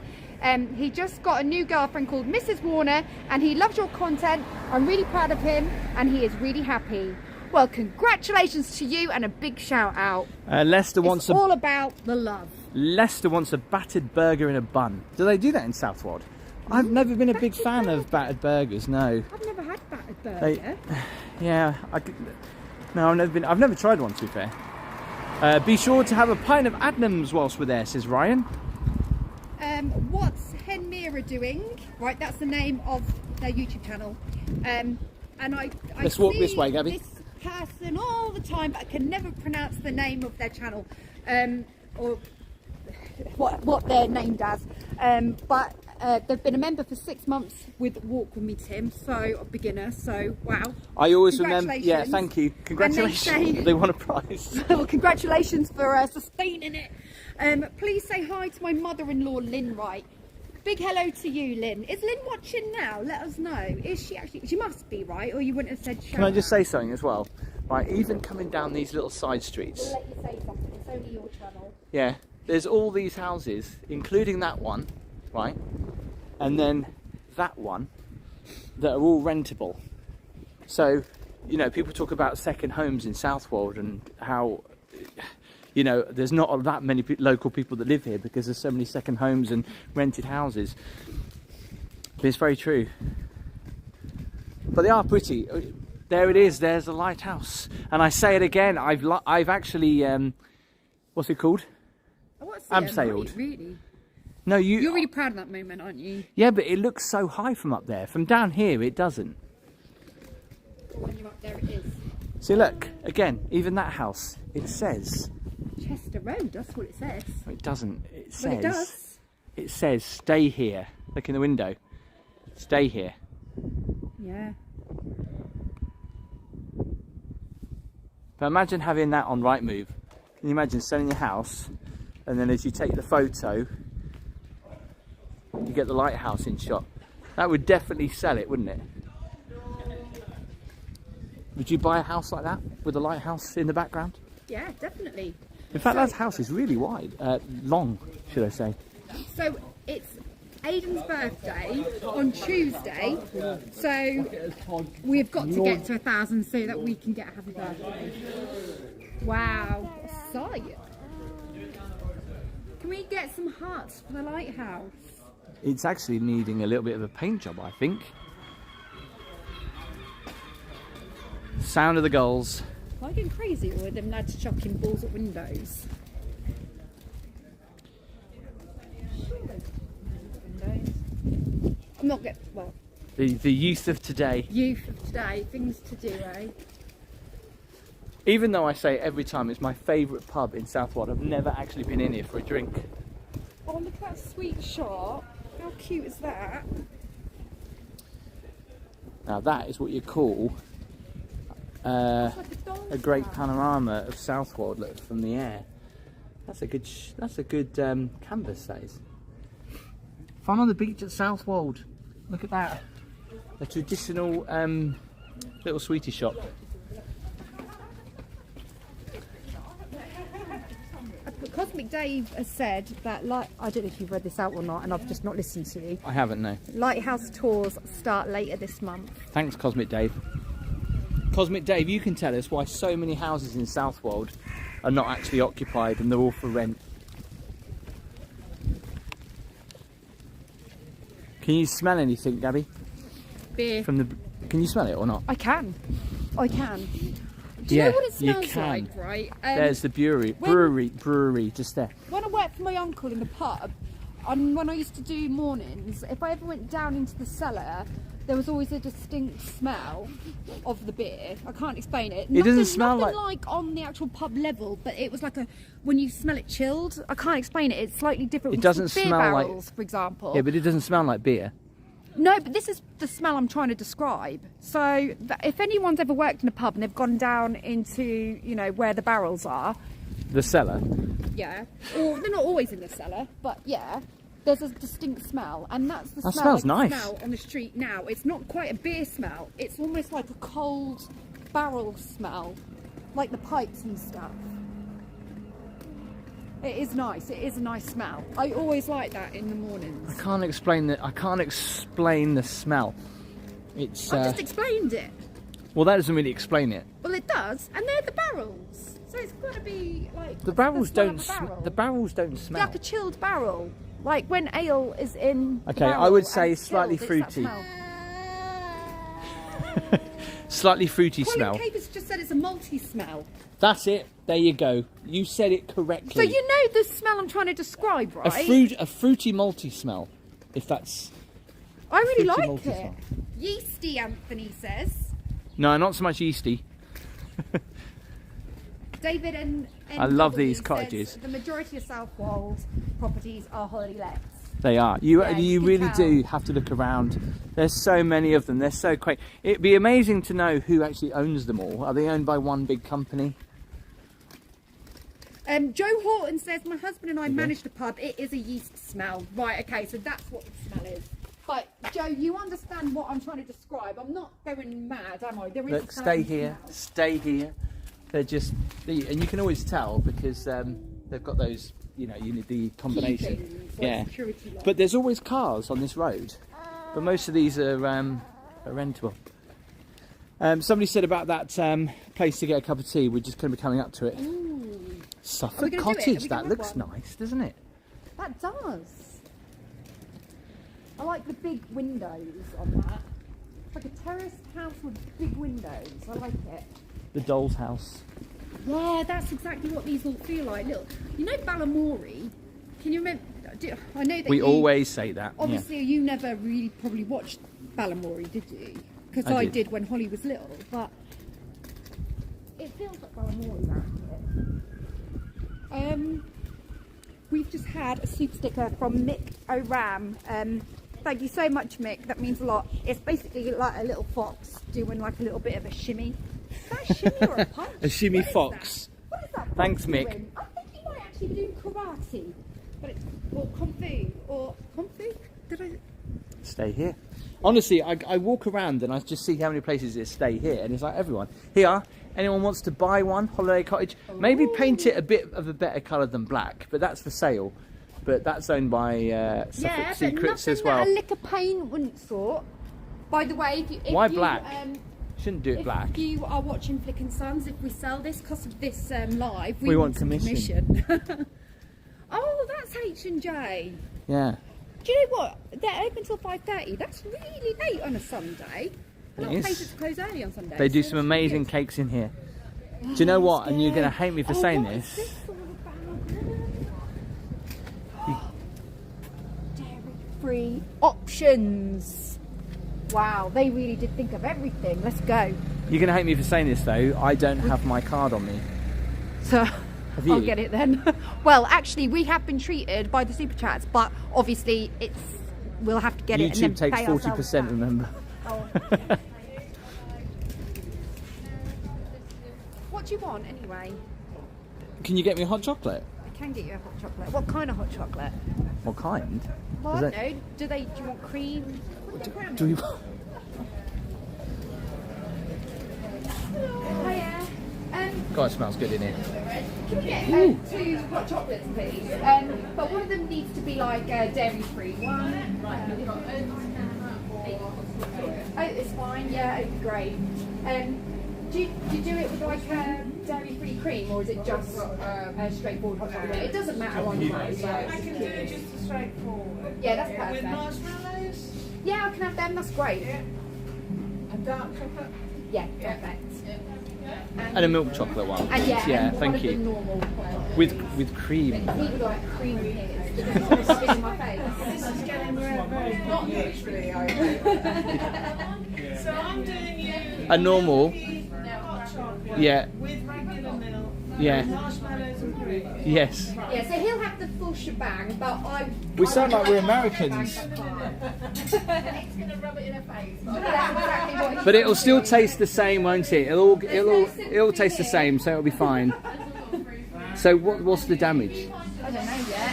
He just got a new girlfriend called Mrs. Warner, and he loves your content. I'm really proud of him, and he is really happy. Well, congratulations to you, and a big shout out. Leicester wants It's all about the love. Leicester wants a battered burger in a bun. Do they do that in Southwold? I've never been a big Battered fan burger? of battered burgers. No. I've never had battered burger. They- Yeah. No, I've never tried one. To be fair. Be sure to have a pint of Adnams whilst we're there, says Ryan. What's Henmira doing? Right, that's the name of their YouTube channel. And I Let's walk see this way, Gabby. This person all the time, but I can never pronounce the name of their channel, or what they're named as. But they've been a member for 6 months with Walk With Me Tim, so a beginner. So wow. I always remember. Yeah, Congratulations. thank you. Congratulations. say- They won a prize. Well, congratulations for sustaining it. Please say hi to my mother-in-law, Lynn Wright. Big hello to you, Lynn. Is Lynn watching now? Let us know. Is she actually? She must be, right? Or you wouldn't have said shout Can I just out. say something as well? Right, even coming down these little side streets. We'll let you say something. It's only your channel. Yeah, there's all these houses, including that one, right? And then that one, that are all rentable. So, you know, people talk about second homes in Southwold and how, you know, there's not that many local people that live here because there's so many second homes and rented houses. But it's very true. But they are pretty. There it is. There's the lighthouse. And I say it again. I've actually, what's it called? Oh, what's Abseiled. Really? No, You're really proud of that moment, aren't you? Yeah, but it looks so high from up there. From down here, it doesn't. When you're up there, it is. See, look, again, even that house, it says. Chester Road, that's what it says. It doesn't. It says. Well, it does. It says, stay here. Look in the window. Stay here. Yeah. But imagine having that on Rightmove. Can you imagine selling your house, and then as you take the photo, you get the lighthouse in shot. That would definitely sell it, wouldn't it? Would you buy a house like that with a lighthouse in the background? Yeah, definitely. In fact, that house is really wide, long, should I say? So it's Aidan's birthday on Tuesday, so we've got to get to 1,000 so that we can get a happy birthday. Wow, what a sight! Can we get some hearts for the lighthouse? It's actually needing a little bit of a paint job, I think. Sound of the gulls. Am I going crazy, or are them lads chucking balls at windows? I'm not getting, well, The youth of today. youth of today, things to do, eh? Even though I say every time it's my favourite pub in Southwold, I've never actually been in here for a drink. Oh, look at that sweet shop. How cute is that? Now that is what you call a great panorama of Southwold, look, from the air. That's a good canvas, that is. Fun on the beach at Southwold. Look at that. A traditional little sweetie shop. Cosmic Dave has said that, I don't know if you've read this out or not, and I've just not listened to you. I haven't, no. Lighthouse tours start later this month. Thanks, Cosmic Dave. Cosmic Dave, you can tell us why so many houses in Southwold are not actually occupied and they're all for rent. Can you smell anything, Gabby? Beer. Can you smell it or not? I can. Do you know what it smells like, right? There's the brewery, just there. When I worked for my uncle in the pub, and when I used to do mornings, if I ever went down into the cellar, there was always a distinct smell of the beer. I can't explain it. It doesn't smell like on the actual pub level, but it was like when you smell it chilled. I can't explain it. It's slightly different. It doesn't beer smell barrels, like, for example. Yeah, but it doesn't smell like beer. No, but this is the smell I'm trying to describe. So if anyone's ever worked in a pub and they've gone down into, you know, where the barrels are. The cellar? Yeah. Or they're not always in the cellar, but yeah. There's a distinct smell, and that's the that smell, smells nice. Smell on the street now. It's not quite a beer smell. It's almost like a cold barrel smell, like the pipes and stuff. It is nice. It is a nice smell. I always like that in the mornings. I can't explain the smell. It's. I just explained it. Well, that doesn't really explain it. Well, it does, and they're the barrels, so it's got to be like the barrels don't. The barrels don't smell. Like a chilled barrel, like when ale is in. Okay, I would say slightly fruity. Slightly fruity smell. Colin Capers just said it's a malty smell. That's it. There you go. You said it correctly. So you know the smell I'm trying to describe, right? A fruity malty smell. If that's. I really like it. Smell. Yeasty, Anthony says. No, not so much yeasty. David and I love these cottages. The majority of Southwold properties are holiday lets. They are. You really do have to look around. There's so many of them. They're so quaint. It'd be amazing to know who actually owns them all. Are they owned by one big company? Joe Horton says, my husband and I manage the pub. It is a yeast smell. Right, okay, so that's what the smell is. But, Joe, you understand what I'm trying to describe. I'm not going mad, am I? There is Look, stay here. Stay here. They're just... And you can always tell because they've got those, you know, you need the combination. Things, yeah. Like but there's always cars on this road. But most of these are rentable. Somebody said about that place to get a cup of tea. We're just going to be coming up to it. Ooh. Suffolk Cottage, that looks nice, doesn't it? That does. I like the big windows on that. It's like a terraced house with big windows. I like it. The doll's house. Yeah, that's exactly what these all feel like. Little, you know Balamory? Can you remember? I know that we always say that. Obviously, you never really probably watched Balamory, did you? Because I did when Holly was little, but it feels like Balamory around here. We've just had a soup sticker from Mick O'Ram. Thank you so much, Mick. That means a lot. It's basically like a little fox doing like a little bit of a shimmy. Is that a shimmy or a punch? A shimmy fox. What is that? Thanks, Mick. I think he might actually be doing karate, but it's or kung fu or kung fu. Did I? Stay here. Honestly, I walk around and I just see how many places it stay here, and it's like everyone here. Anyone wants to buy one holiday cottage? Maybe paint it a bit of a better colour than black, but that's for sale. But that's owned by Suffolk Secrets as well. That a lick of paint wouldn't sort. By the way, if why you, black? Shouldn't do it black. If you are watching Flick and Sons, if we sell this, because of this live, we want commission. Oh, that's H&J. Yeah. Do you know what? They're open till 5:30. That's really late on a Sunday. A lot of places close early on Sundays. They do some amazing cakes in here. Do you know what? And you're going to hate me for saying this. Dairy-free options. Wow, they really did think of everything. Let's go. You're going to hate me for saying this though, I don't have my card on me. So Have you? I'll get it then. Well, actually, we have been treated by the Super Chats, but obviously we'll have to get it. YouTube and then takes pay 40%, remember. Oh. What do you want anyway? Can you get me a hot chocolate? I can get you a hot chocolate. What kind of hot chocolate? What kind? Well, I don't know. Do you want cream? Do we... Hiya. God, it smells good in here. Can we get 2 hot chocolates, please? But one of them needs to be like dairy free. One. Oh, it's fine. Yeah, it'd be great. Do you do it with like dairy free cream, or is it just a straightforward hot chocolate? It doesn't matter on the way. I can do just a straightforward. Yeah, that's perfect. With marshmallows? Yeah, I can have them. That's great. And dark chocolate? Yeah, perfect. And a milk chocolate one. And yeah, and thank one you. Of the normal With cream. He would like cream in his. It's spit in my face. This is getting very not literally over. So I'm doing you A normal. hot chocolate Yeah. with regular milk, Yeah. marshmallows and cream. Yes. Yeah, so he'll have the full shebang, but We sound like we're Americans. It's gonna rub it in her face. That's exactly what But it'll still taste the same, won't it? It'll taste the same, so it'll be fine. So what's the damage? I don't know yet.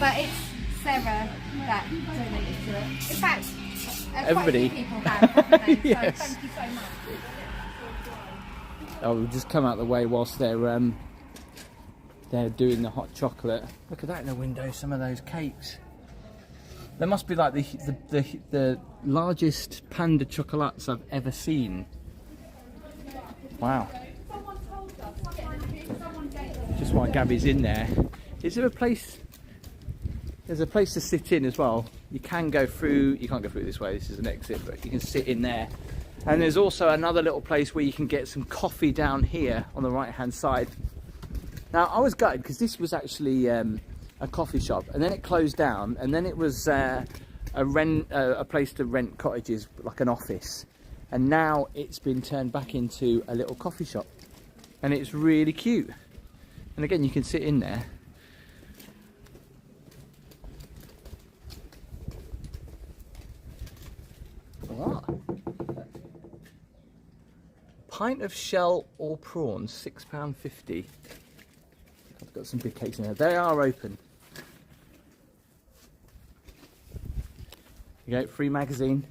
But it's Sarah that donated to it. In fact, Everybody. quite a few people have, haven't they? Yes. So thank you so much. Oh, we'll just come out the way whilst they're doing the hot chocolate. Look at that in the window, some of those cakes. They must be like the largest panda chocolates I've ever seen. Wow. Just while Gabby's in there. Is there a place? There's a place to sit in as well. You can go through, you can't go through this way, this is an exit, but you can sit in there. And there's also another little place where you can get some coffee down here on the right hand side. Now I was gutted because this was actually a coffee shop, and then it closed down, and then it was a place to rent cottages, like an office, and now it's been turned back into a little coffee shop, and it's really cute. And again, you can sit in there. What? Pint of shell or prawns, £6.50. I've got some big cakes in there. They are open. You go, free magazine.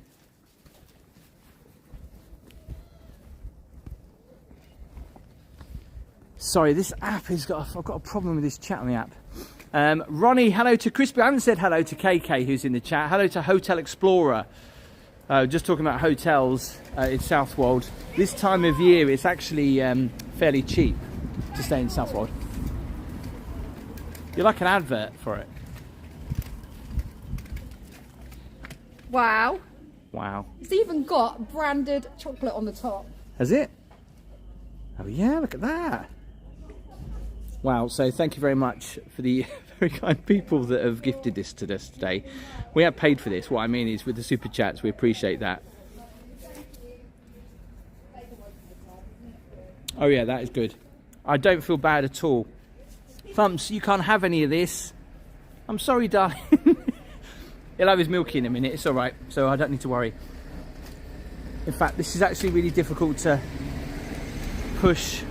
Sorry, this app has got. I've got a problem with this chat on the app. Ronnie, hello to Crispy. I haven't said hello to KK, who's in the chat. Hello to Hotel Explorer. Just talking about hotels in Southwold. This time of year, it's actually fairly cheap to stay in Southwold. You're like an advert for it. Wow. Wow. It's even got branded chocolate on the top. Has it? Oh yeah, look at that. Wow, so thank you very much for the very kind people that have gifted this to us today. We have paid for this. What I mean is with the super chats, we appreciate that. Oh yeah, that is good. I don't feel bad at all. Thumps, you can't have any of this. I'm sorry, darling. He'll have his milky in a minute, it's alright, so I don't need to worry. In fact, this is actually really difficult to push.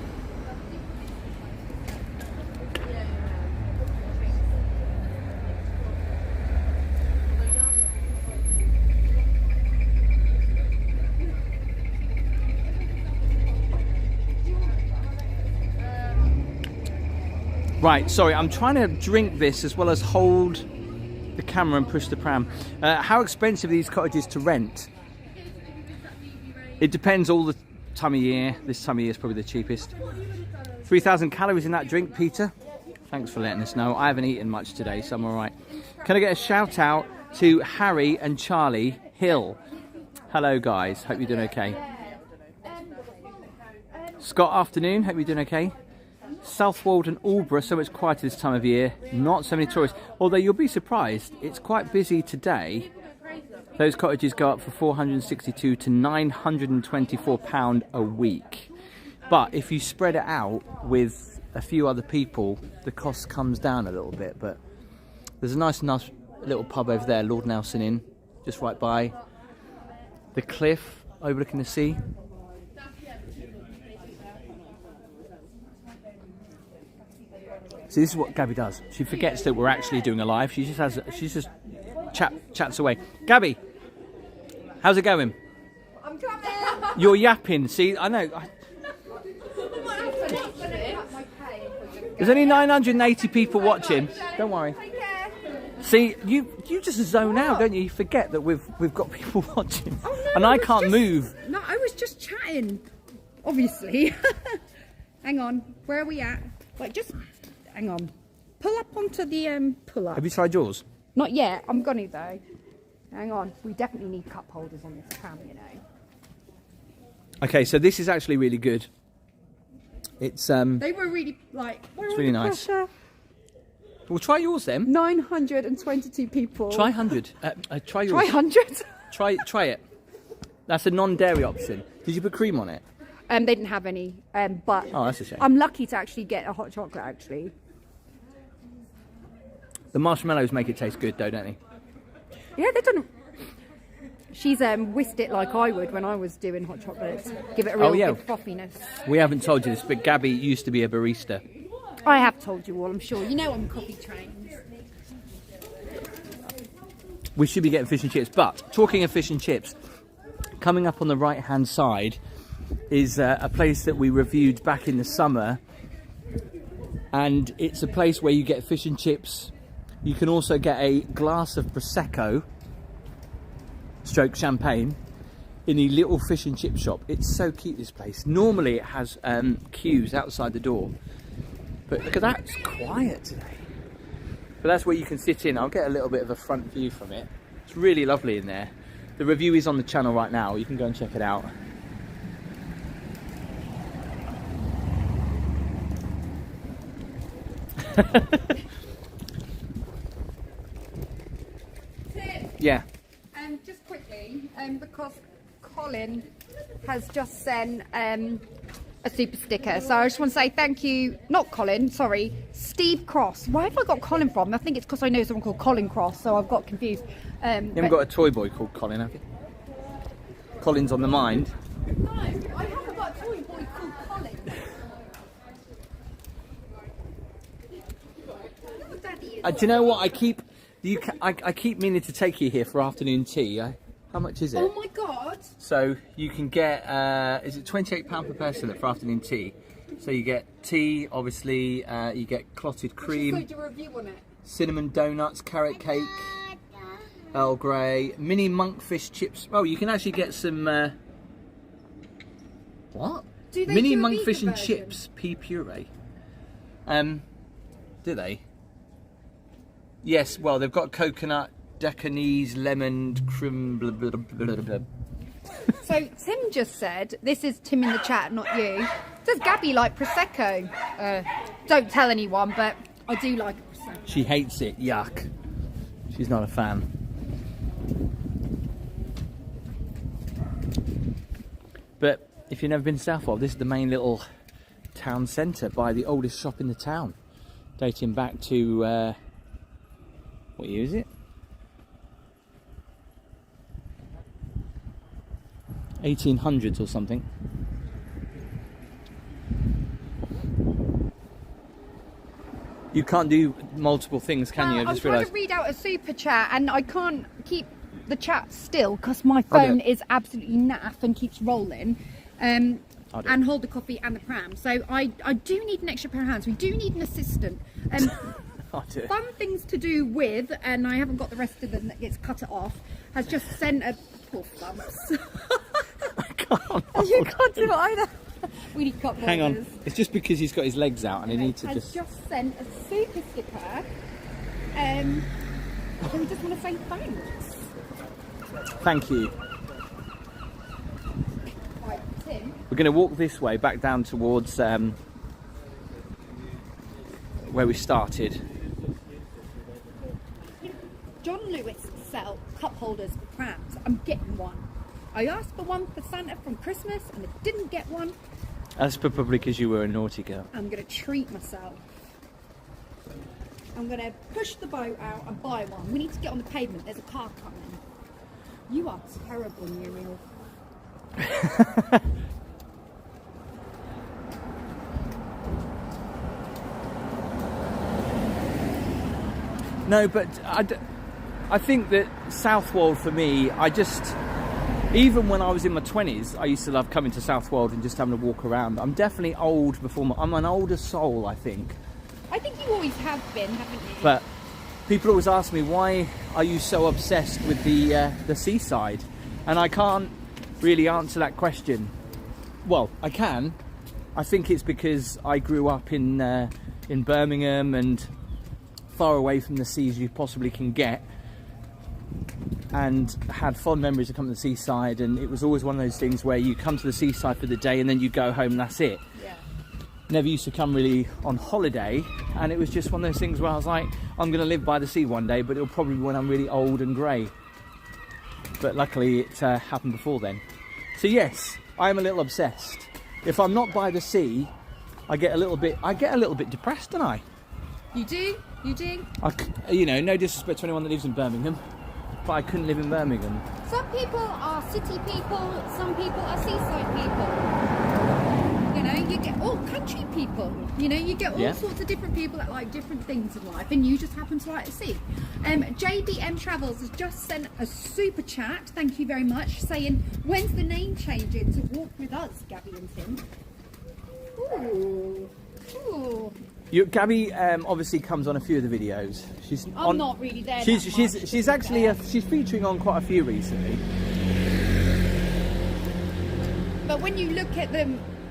Right, sorry, I'm trying to drink this as well as hold the camera and push the pram. How expensive are these cottages to rent? It depends all the time of year. This time of year is probably the cheapest. 3,000 calories in that drink, Peter. Thanks for letting us know. I haven't eaten much today, so I'm all right. Can I get a shout out to Harry and Charlie Hill? Hello, guys. Hope you're doing okay. Scott, afternoon. Hope you're doing okay. Southwold and Aldborough, so much quieter this time of year. Not so many tourists. Although you'll be surprised, it's quite busy today Those cottages go up for £462 to £924 a week. But if you spread it out with a few other people, the cost comes down a little bit. But there's a nice little pub over there, Lord Nelson Inn, just right by the cliff overlooking the sea. So this is what Gabby does. She forgets that we're actually doing a live. She just chats away. Gabby, how's it going? I'm coming. You're yapping. See, I know. There's only 980 people watching. Don't worry. See, you just zone out, don't you? You forget that we've got people watching, oh, no, and I can't move. No, I was just chatting. Obviously. Hang on. Where are we at? Like, just hang on. Pull up onto the pull up. Have you tried yours? Not yet. I'm gonna though. Hang on. We definitely need cup holders on this tram, you know. Okay, so this is actually really good. It's They were really like. It's really nice. Well, try yours then. 922 people. Try 100. Try yours. Try 100. Try it. That's a non-dairy option. Did you put cream on it? They didn't have any. But oh, that's a shame. I'm lucky to actually get a hot chocolate. Actually. The marshmallows make it taste good, though, don't they? Yeah, they've done. She's whisked it like I would when I was doing hot chocolates. Give it a real good frothiness. We haven't told you this, but Gabby used to be a barista. I have told you all, I'm sure. You know I'm coffee trained. We should be getting fish and chips, but talking of fish and chips, coming up on the right-hand side is a place that we reviewed back in the summer, and it's a place where you get fish and chips. You can also get a glass of Prosecco stroke champagne in the little fish and chip shop. It's so cute, this place. Normally it has queues outside the door, but look at that, it's quiet today. But that's where you can sit in. I'll get a little bit of a front view from it. It's really lovely in there. The review is on the channel right now. You can go and check it out. Tim, Yeah. just quickly, because Colin has just sent a super sticker, so I just want to say thank you. Not Colin, sorry, Steve Cross. Where have I got Colin from? I think it's because I know someone called Colin Cross, so I've got confused. You haven't got a toy boy called Colin, have you? Colin's on the mind. No, I haven't got a toy boy called Colin. Do you know what? I keep meaning to take you here for afternoon tea. How much is it? Oh my god! So you can get, is it £28 per person for afternoon tea? So you get tea, obviously, you get clotted cream, Do a review on it. cinnamon donuts, carrot cake, Earl Grey, mini monkfish chips. Oh, you can actually get some, what? Do they Mini do a monkfish vegan and version? chips, pea puree. Do they? Yes, well, they've got coconut, Dakanese, lemon, cream, blah, blah, blah, blah, blah. So Tim just said, this is Tim in the chat, not you. Does Gabby like Prosecco? Don't tell anyone, but I do like Prosecco. She hates it, yuck. She's not a fan. But if you've never been to Southwold, this is the main little town centre by the oldest shop in the town. Dating back to, what year is it? 1800s or something. You can't do multiple things, can you? I I'm just trying realised. to read out a super chat and I can't keep the chat still because my phone is absolutely naff and keeps rolling. And hold the coffee and the pram. So I do need an extra pair of hands. We do need an assistant. Fun things to do with, and I haven't got the rest of them that gets cut it off, has just sent a poor thumps. I can't. You can't do it either. We need cup Hang on. holders. It's just because he's got his legs out and he needs to Has just sent a super sticker. So we just want to say thanks. Thank you. Right, Tim. We're going to walk this way back down towards where we started. John Lewis sell cup holders for prams. I'm getting one. I asked for one for Santa from Christmas and I didn't get one. That's probably because you were a naughty girl. I'm going to treat myself. I'm going to push the boat out and buy one. We need to get on the pavement. There's a car coming. You are terrible, Muriel. No, but I think that Southwold for me, even when I was in my 20s, I used to love coming to Southwold and just having a walk around. I'm definitely old I'm an older soul, I think. I think you always have been, haven't you? But people always ask me, why are you so obsessed with the seaside? And I can't really answer that question. Well, I can. I think it's because I grew up in Birmingham and far away from the sea as you possibly can get, and had fond memories of coming to the seaside, and it was always one of those things where you come to the seaside for the day and then you go home and that's it. Yeah. Never used to come really on holiday, and it was just one of those things where I was like, I'm going to live by the sea one day, but it'll probably be when I'm really old and grey. But luckily it happened before then. So yes, I am a little obsessed. If I'm not by the sea, I get a little bit depressed, don't I? You do? You do? No disrespect to anyone that lives in Birmingham, but I couldn't live in Birmingham. Some people are city people, some people are seaside people. You know, you get all country people. You know, you get all sorts of different people that like different things in life, and you just happen to like the sea. JDM Travels has just sent a super chat, thank you very much, saying, when's the name changing to Walk With Us, Gabby and Tim? Ooh. Ooh. Gabby obviously comes on a few of the videos. I'm not really there. She's actually she's featuring on quite a few recently. But when you look at the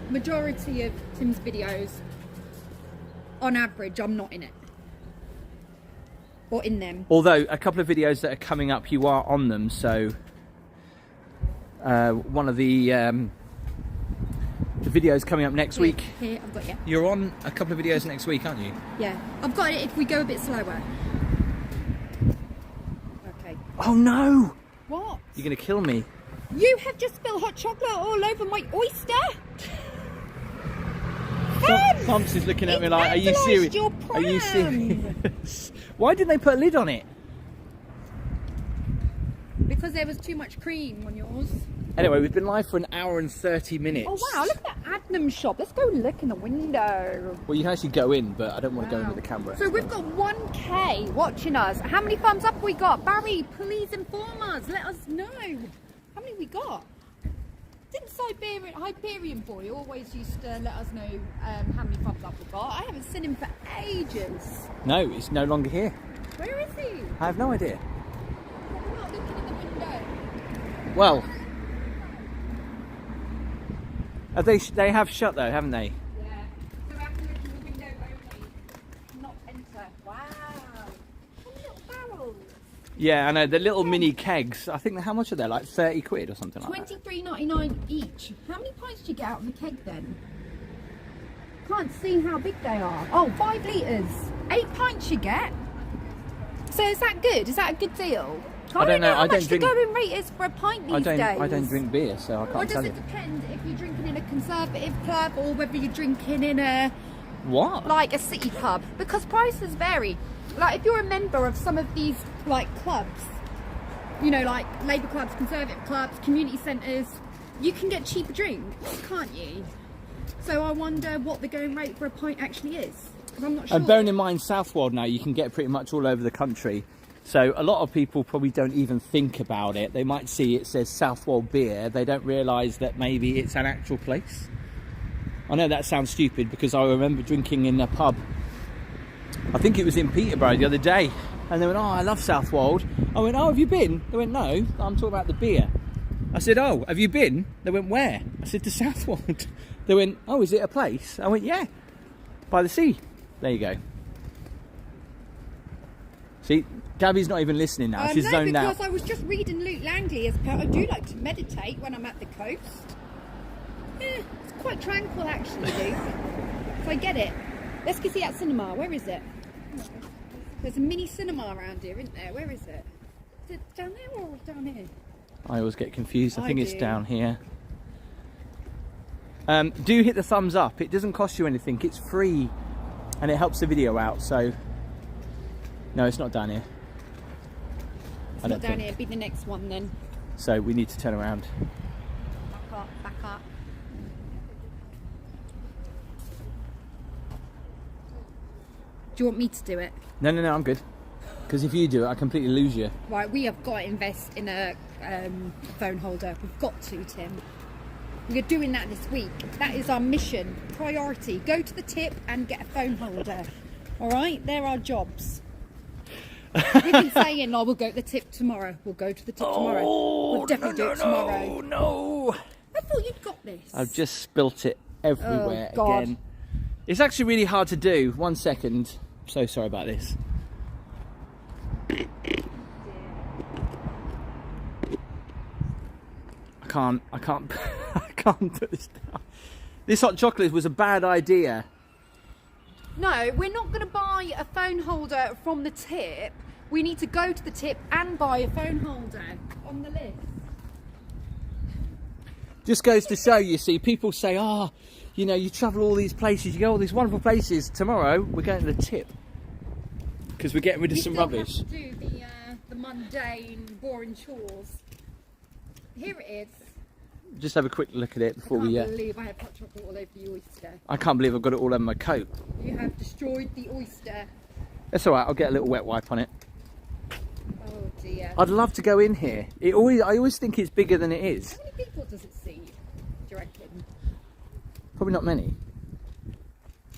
majority of Tim's videos, on average, I'm not in it. Or in them. Although a couple of videos that are coming up, you are on them. So one of the videos coming up next week. Here, I've got you. You're on a couple of videos next week, aren't you? Yeah, I've got it if we go a bit slower. Okay. Oh no! What? You're gonna kill me. You have just spilled hot chocolate all over my oyster. Tom's is looking at me like, are you serious? Are you serious? Why didn't they put a lid on it? Because there was too much cream on yours. Anyway, we've been live for an hour and 30 minutes. Oh wow, look at that Adnams shop. Let's go look in the window. Well, you can actually go in, but I don't want to go in with the camera. So we've got 1K watching us. How many thumbs up we got? Barry, please inform us. Let us know. How many we got? Didn't Hyperion boy always used to let us know how many thumbs up we got? I haven't seen him for ages. No, he's no longer here. Where is he? I have no idea. We're not looking in the window. Well, they have shut though, haven't they? Yeah. So we have to look in the window only. Not enter. Wow. Little barrels. Yeah, I know, the little mini kegs. I think, how much are they? Like 30 quid or something like that? $23.99 each. How many pints do you get out of the keg then? Can't see how big they are. Oh, 5 litres. 8 pints you get. So is that good? Is that a good deal? I don't know how much the going rate is for a pint these days. I don't drink beer, so I can't tell you. Or does it depend if you're drinking in a conservative club or whether you're drinking in a... What? Like a city pub? Because prices vary. Like if you're a member of some of these like clubs, you know, like Labour clubs, conservative clubs, community centres, you can get cheaper drinks, can't you? So I wonder what the going rate for a pint actually is. Because I'm not sure. And bearing in mind Southwold now, you can get pretty much all over the country. So a lot of people probably don't even think about it. They might see it says Southwold beer. They don't realise that maybe it's an actual place. I know that sounds stupid because I remember drinking in a pub. I think it was in Peterborough the other day. And they went, oh, I love Southwold. I went, oh, have you been? They went, no, I'm talking about the beer. I said, oh, have you been? They went, where? I said, to Southwold. They went, oh, is it a place? I went, yeah, by the sea. There you go. See, Gabby's not even listening now. She's zoned out. Because I was just reading Luke Langley as per. I do like to meditate when I'm at the coast. Yeah, it's quite tranquil actually, Luke. So I get it. Let's go see that cinema. Where is it? There's a mini cinema around here, isn't there? Where is it? Is it down there or down here? I always get confused. I think it's do. down here. Do hit the thumbs up. It doesn't cost you anything. It's free, and it helps the video out. So, no, it's not down here. It's not down here. Be the next one then. So we need to turn around. Back up, back up. Do you want me to do it? No, I'm good. Because if you do it, I completely lose you. Right, we have got to invest in a phone holder. We've got to, Tim. We're doing that this week. That is our mission, priority. Go to the tip and get a phone holder. All right, they're our jobs. We've been saying, oh, we'll go to the tip tomorrow. We'll go to the tip tomorrow. We'll definitely do it tomorrow. No. I thought you'd got this. I've just spilt it everywhere God. again. It's actually really hard to do. 1 second. I'm so sorry about this. I can't I can't put this down. This hot chocolate was a bad idea. No, we're not going to buy a phone holder from the tip. We need to go to the tip and buy a phone holder on the list. Just goes to show, you see, people say, oh, you know, you travel all these places, you go all these wonderful places. Tomorrow, we're going to the tip. Because we're getting rid of some rubbish. Have to do the mundane, boring chores. Here it is. Just have a quick look at it before we... I can't believe I have hot chocolate all over the oyster. I can't believe I've got it all over my coat. You have destroyed the oyster. That's alright, I'll get a little wet wipe on it. Oh dear. I'd love to go in here. I always think it's bigger than it is. How many people does it see, do you reckon? Probably not many.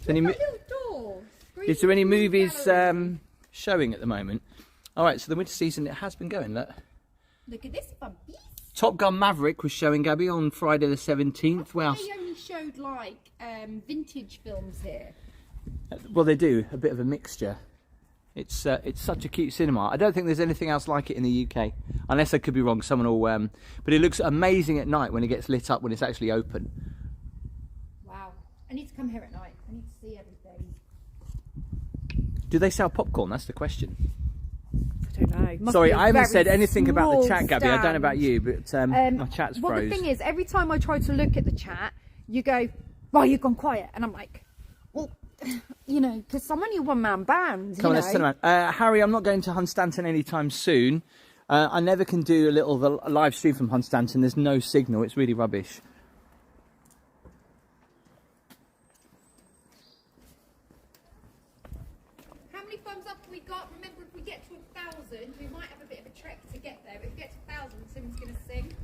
Little door. Is there any movies gallery. showing at the moment? Alright, so the winter season, it has been going. Look at this one. Top Gun Maverick was showing, Gabby, on Friday the 17th. Well, they only showed like vintage films here. Well, they do. A bit of a mixture. It's such a cute cinema. I don't think there's anything else like it in the UK. Unless I could be wrong. Someone will... but it looks amazing at night when it gets lit up, when it's actually open. Wow. I need to come here at night. I need to see everything. Do they sell popcorn? That's the question. I don't know. Sorry, I haven't said anything about the chat, Gabby. I don't know about you, but my chat's froze. Well, the thing is, every time I try to look at the chat, you go, "Well, you've gone quiet," and I'm like, "Well, you know, because I'm only a one-man band." Come on, let's turn around. Harry, I'm not going to Hunstanton anytime soon. I never can do a live stream from Hunstanton. There's no signal. It's really rubbish. How many thumbs up have we got? Remember, if we get to 1,000, we might have a bit of a trek to get there. But if we get to 1,000, Tim's going to sing.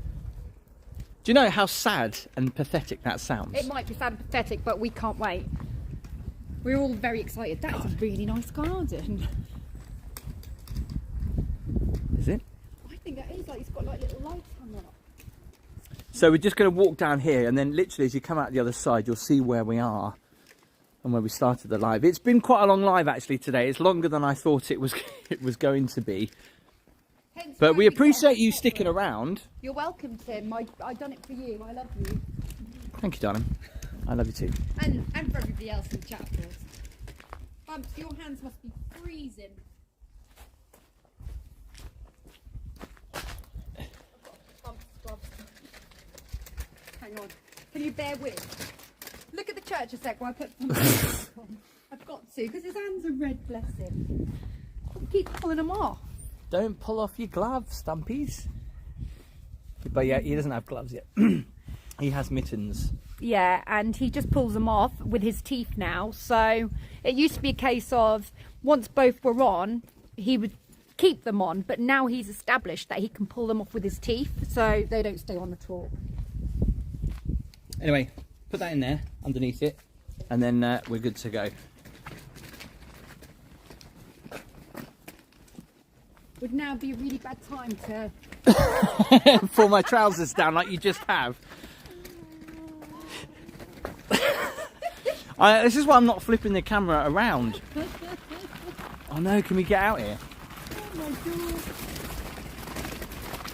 Do you know how sad and pathetic that sounds? It might be sad and pathetic, but we can't wait. We're all very excited. That is a really nice garden. Is it? I think that is. Like, it's got like little lights hung up. So we're just going to walk down here, and then literally as you come out the other side, you'll see where we are and where we started the live. It's been quite a long live actually today. It's longer than I thought it was going to be. Hence But why we appreciate got you chocolate. sticking around. You're welcome, Tim. I done it for you. I love you. Thank you, darling. I love you too. And for everybody else in the chat, of course. Bumps, your hands must be freezing. I've got bumps gloves. Hang on. Can you bear with? Look at the church a sec while I put some gloves on. I've got to, because his hands are red, bless him. I keep pulling them off. Don't pull off your gloves, Stumpies. But yeah, he doesn't have gloves yet. He has mittens. Yeah, and he just pulls them off with his teeth now. So it used to be a case of once both were on, he would keep them on. But now he's established that he can pull them off with his teeth, so they don't stay on at all. Anyway, put that in there, underneath it, and then we're good to go. Would now be a really bad time to... Pull my trousers down like you just have. This is why I'm not flipping the camera around. Oh no, can we get out here? Oh my God.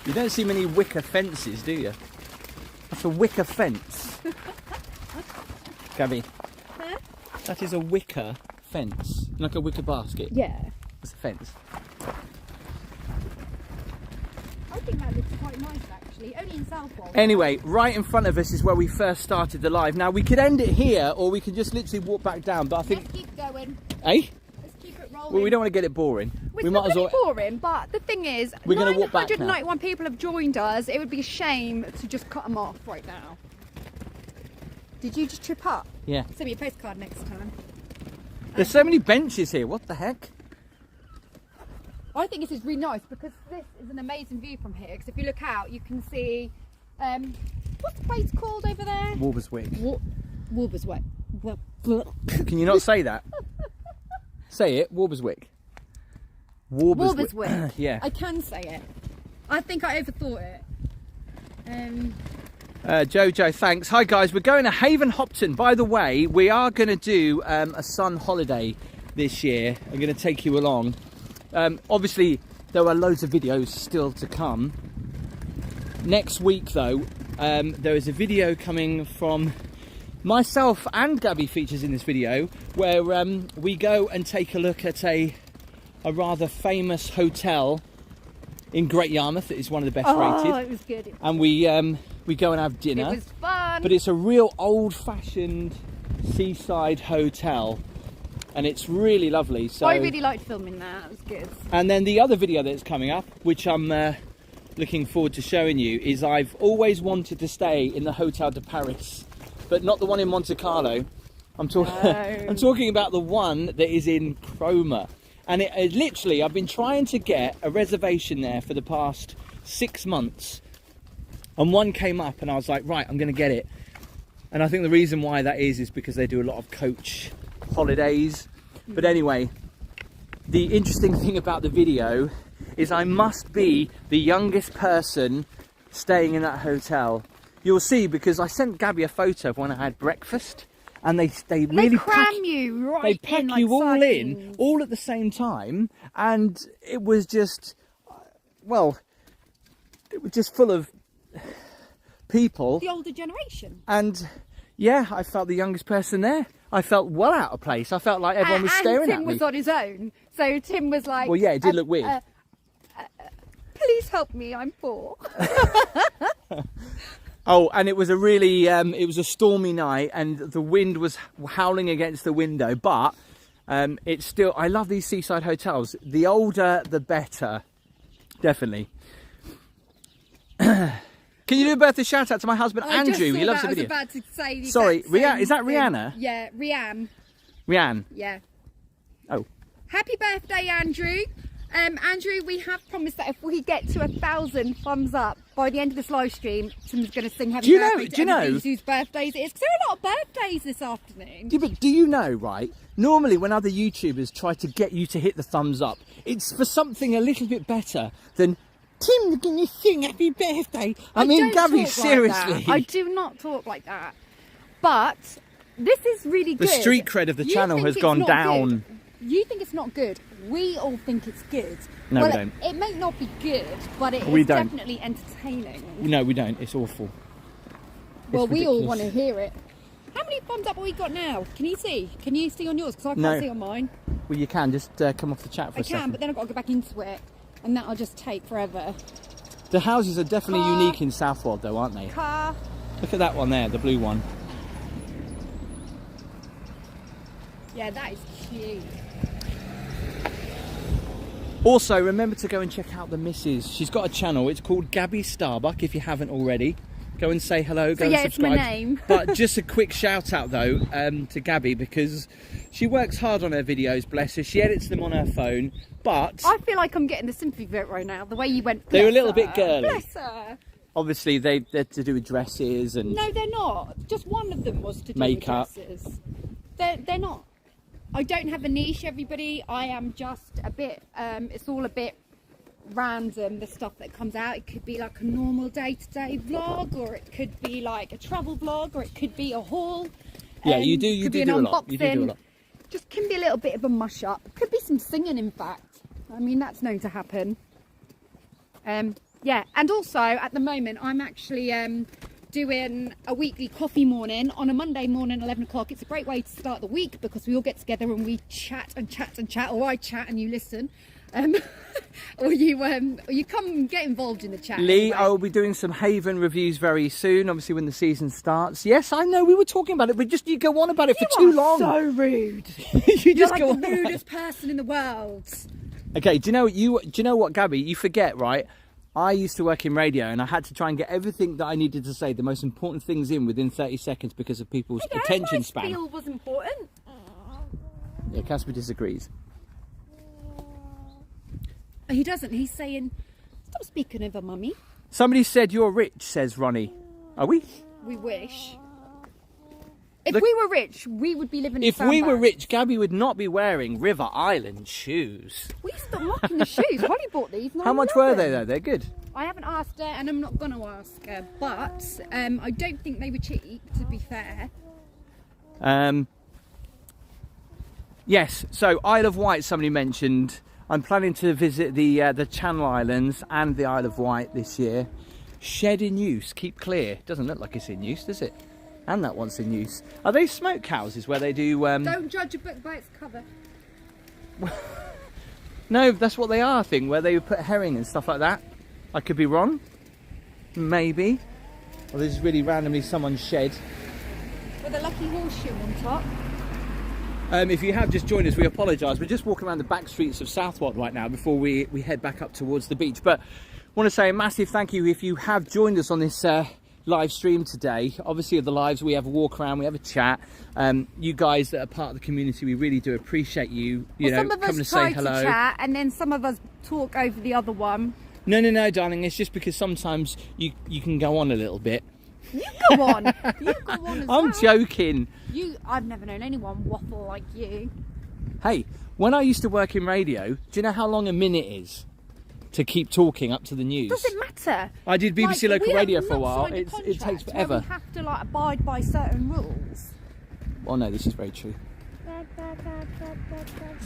You don't see many wicker fences, do you? That's a wicker fence. Gabby, Huh? that is a wicker fence. Like a wicker basket. Yeah. It's a fence. I think that looks quite nice actually, only in Southwold. Anyway, right in front of us is where we first started the live. Now we could end it here, or we could just literally walk back down, but I think... Let's keep going. Eh? Let's keep it rolling. Well, we don't want to get it boring. We might as well... boring, but the thing is, we're going to walk back now. 991 people have joined us. It would be a shame to just cut them off right now. Did you just trip up? Yeah. Send me a postcard next time. There's so many benches here. What the heck? I think this is really nice because this is an amazing view from here. Because if you look out, you can see what's the place called over there? Walberswick. Walberswick. Can you not say that? Say it. Walberswick. Walberswick. Yeah. I can say it. I think I overthought it. Jojo, thanks. Hi guys, we're going to Haven Hopton. By the way, we are going to do a sun holiday this year. I'm going to take you along. Obviously, there are loads of videos still to come. Next week, though, there is a video coming from myself, and Gabby features in this video, where we go and take a look at a rather famous hotel in Great Yarmouth. It is one of the best rated. Oh, it was good. And we go and have dinner. It was fun. But it's a real old-fashioned seaside hotel, and it's really lovely. So I really liked filming that. It was good. And then the other video that's coming up, which I'm looking forward to showing you, is I've always wanted to stay in the Hotel de Paris, but not the one in Monte Carlo. I'm talking about the one that is in Cromer. And it literally, I've been trying to get a reservation there for the past 6 months. And one came up and I was like, right, I'm going to get it. And I think the reason why that is because they do a lot of coach holidays. But anyway, the interesting thing about the video is I must be the youngest person staying in that hotel. You'll see, because I sent Gabby a photo of when I had breakfast. And they really cram you right they pack in, like you all sardines. in, all at the same time, and it was just, well, it was just full of people. The older generation. And yeah, I felt the youngest person there. I felt well out of place. I felt like everyone was staring at me. And Tim was on his own, so Tim was like, well, yeah, it did look weird. Please help me, I'm poor. Oh, and it was a really, it was a stormy night, and the wind was howling against the window, but it's still, I love these seaside hotels. The older, the better, definitely. Can you do a birthday shout out to my husband, Andrew? He loves the video. I was about to say the Sorry, exact same is that thing. Rihanna? Yeah, Rianne? Yeah. Oh. Happy birthday, Andrew. Andrew, we have promised that if we get to 1,000 thumbs up by the end of this live stream, Tim's going to sing happy birthday to everybody whose birthdays it is. Because there are a lot of birthdays this afternoon. Yeah, but do you know, right? Normally when other YouTubers try to get you to hit the thumbs up, it's for something a little bit better than Tim's going to sing happy birthday. I mean, Gabby, seriously. Like I do not talk like that. But this is really good. The street cred of the channel has gone down. Good. You think it's not good. We all think it's good. No, we don't. It may not be good, but it is definitely entertaining. No, we don't. It's awful. Well, we all want to hear it. How many thumbs up have we got now? Can you see? Can you see on yours? Because I can't see on mine. Well, you can. Just come off the chat for a second. I can, but then I've got to go back into it. And that'll just take forever. The houses are definitely unique in Southwold, though, aren't they? Car. Look at that one there, the blue one. Yeah, that is cute. Also, remember to go and check out the missus. She's got a channel. It's called Gabby Starbuck, if you haven't already. Go and say hello, go and subscribe. It's my name. But just a quick shout out, though, to Gabby, because she works hard on her videos, bless her. She edits them on her phone, but... I feel like I'm getting the sympathy vote right now, the way you went, they're a little bit girly. Bless her. Obviously, they're to do with dresses and... No, they're not. Just one of them was to do makeup. with dresses. They're not. I don't have a niche, everybody. I am just a bit, it's all a bit random, the stuff that comes out. It could be like a normal day-to-day vlog, or it could be like a travel vlog, or it could be a haul. Yeah, you do a lot. You do a lot. Just can be a little bit of a mush-up. Could be some singing, in fact. I mean, that's known to happen. Yeah, and also, at the moment, I'm actually... doing a weekly coffee morning on a Monday morning, 11 o'clock. It's a great way to start the week because we all get together and we chat and chat and chat, or I chat and you listen. or you come and get involved in the chat. Lee, anyway. I will be doing some Haven reviews very soon, obviously when the season starts. Yes, I know we were talking about it, but just you go on about it for too long. So rude. You just You're go like the on. rudest person in the world. Okay, do you know what, Gabby? You forget, right? I used to work in radio and I had to try and get everything that I needed to say, the most important things in within 30 seconds because of people's attention span. My spiel was important. Yeah, Casper disagrees. He doesn't. He's saying, stop speaking over mummy. Somebody said you're rich, says Ronnie. Are we? We wish. If Look, we were rich, we would be living in if we were sandbags. rich, Gabby would not be wearing River Island shoes. We stopped locking the shoes. Holly bought these. How much were they though? They're good. I haven't asked her and I'm not going to ask her, but I don't think they were cheap, to be fair. Yes, so Isle of Wight somebody mentioned. I'm planning to visit the Channel Islands and the Isle of Wight this year. Shed in use, keep clear. Doesn't look like it's in use, does it? And that one's in use. Are they smoke houses where they do... Don't judge a book by its cover. No, that's what they are, I think, where they put herring and stuff like that. I could be wrong. Maybe. Or this is really randomly someone's shed. With a lucky horseshoe on top. If you have just joined us, we apologise. We're just walking around the back streets of Southwold right now before we head back up towards the beach. But I want to say a massive thank you if you have joined us on this live stream today. Obviously, at the lives, we have a walk around, we have a chat. You guys that are part of the community, we really do appreciate you. You know, some of coming to us say try hello. to chat, and then some of us talk over the other one. No, darling. It's just because sometimes you can go on a little bit. You go on. You go on as I'm well. joking. I've never known anyone waffle like you. Hey, when I used to work in radio, do you know how long a minute is to keep talking up to the news? Does it matter? I did BBC Like, local we radio have for a not while. signed a It takes contract where forever. we have to like abide by certain rules. Well, no, this is very true.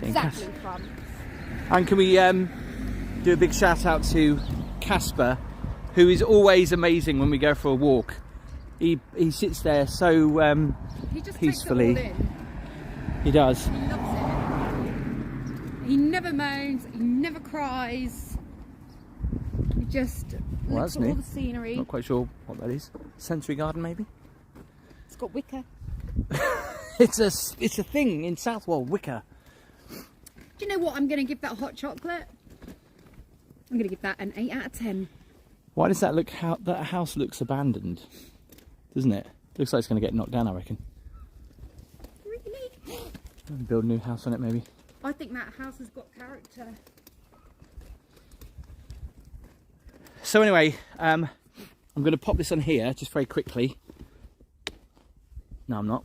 Exactly, fun. And can we do a big shout out to Casper, who is always amazing when we go for a walk. He sits there so He just peacefully. takes it all in. He does. He loves it. He never moans. He never cries. He just Well, looks that's at new. all the scenery. Not quite sure what that is. Sensory garden, maybe. It's got wicker. It's a thing in Southwold, wicker. Do you know what? I'm going to give that hot chocolate. I'm going to give that an 8 out of 10. Why does that look? That house looks abandoned, doesn't it? Looks like it's going to get knocked down, I reckon. Really? Build a new house on it, maybe. I think that house has got character. So anyway, I'm going to pop this on here just very quickly. No, I'm not,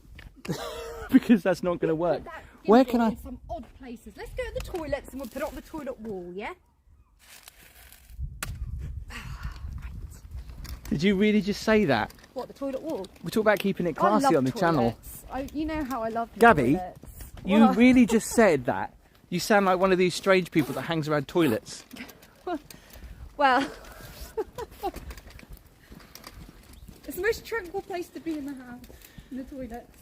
because that's not going to work. Where can I? Some odd places. Let's go to the toilets and we'll put it on the toilet wall. Yeah. Did you really just say that? What, the toilet wall? We talk about keeping it I classy love on the channel. toilets. You know how I love Gabby, toilets. You Well, really just said that. You sound like one of these strange people that hangs around toilets. Well, it's the most tranquil place to be in the house, in the toilets.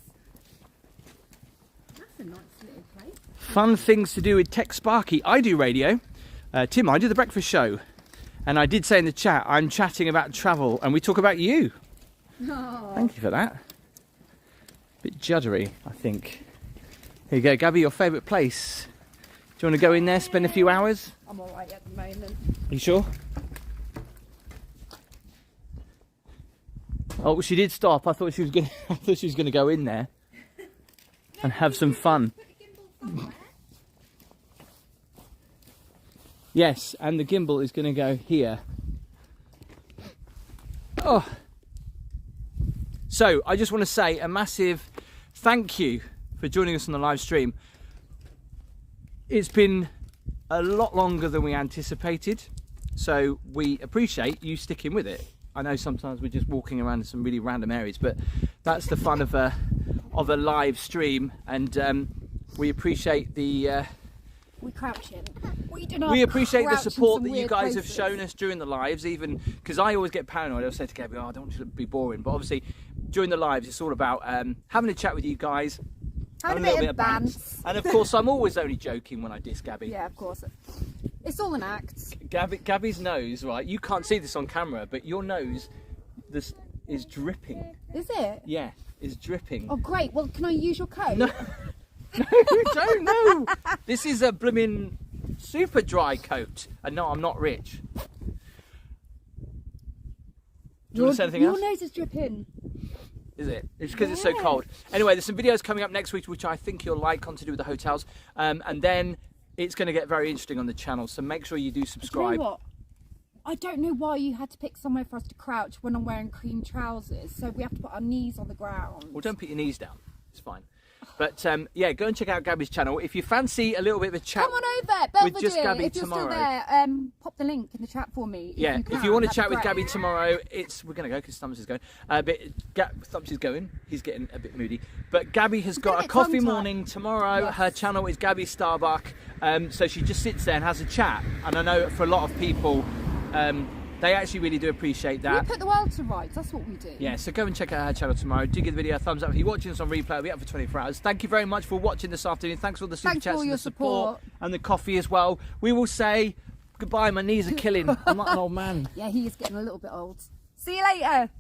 That's a nice little place. Fun things to do with Tech Sparky. I do radio. Tim, I do the breakfast show. And I did say in the chat, I'm chatting about travel and we talk about you. Oh. Thank you for that. Bit juddery, I think. Here you go, Gabby, your favourite place. Do you want to go in there, spend a few hours? I'm alright at the moment. Are you sure? Oh, she did stop. I thought she was going. I thought she was going to go in there and have some fun. Yes, and the gimbal is going to go here. Oh. So, I just want to say a massive thank you for joining us on the live stream. It's been a lot longer than we anticipated, so we appreciate you sticking with it. I know sometimes we're just walking around in some really random areas, but that's the fun of a live stream, and we appreciate the We crouch in. we appreciate the crouch in support some that you weird guys have places. shown us during the lives, even because I always get paranoid. I'll say to Gabby, oh, I don't want you to be boring, but obviously during the lives it's all about having a chat with you guys, Having a little bit of bants. bants. And of course I'm always only joking when I diss Gabby. Yeah, of course. It's all an act. Gabby's nose, right? You can't see this on camera, but your nose is dripping. Is it? Yeah, is dripping. Oh, great. Well, can I use your coat? No, don't know. This is a blooming super dry coat. And no, I'm not rich. Do you want to say anything else? Your nose is dripping. Is it? It's because it's so cold. Anyway, there's some videos coming up next week, which I think you'll like, on to do with the hotels. And then it's going to get very interesting on the channel. So make sure you do subscribe. You know what? I don't know why you had to pick somewhere for us to crouch when I'm wearing cream trousers. So we have to put our knees on the ground. Well, don't put your knees down. It's fine. But yeah, go and check out Gabby's channel. If you fancy a little bit of a chat, come on over, Belvedere, with just Gabby if you're tomorrow. Still there, pop the link in the chat for me. Yeah, if you want to chat with Gabby tomorrow, we're going to go because Thumbs is going. But Thumbs is going. He's getting a bit moody. But Gabby has got a coffee morning tomorrow. Yes. Her channel is Gabby Starbuck. So she just sits there and has a chat. And I know for a lot of people, they actually really do appreciate that. We put the world to rights, that's what we do. Yeah, so go and check out her channel tomorrow. Do give the video a thumbs up. If you're watching us on replay, it'll be up for 24 hours. Thank you very much for watching this afternoon. Thanks for all the super chats and the support and the coffee as well. We will say goodbye. My knees are killing. I'm not an old man. Yeah, he is getting a little bit old. See you later.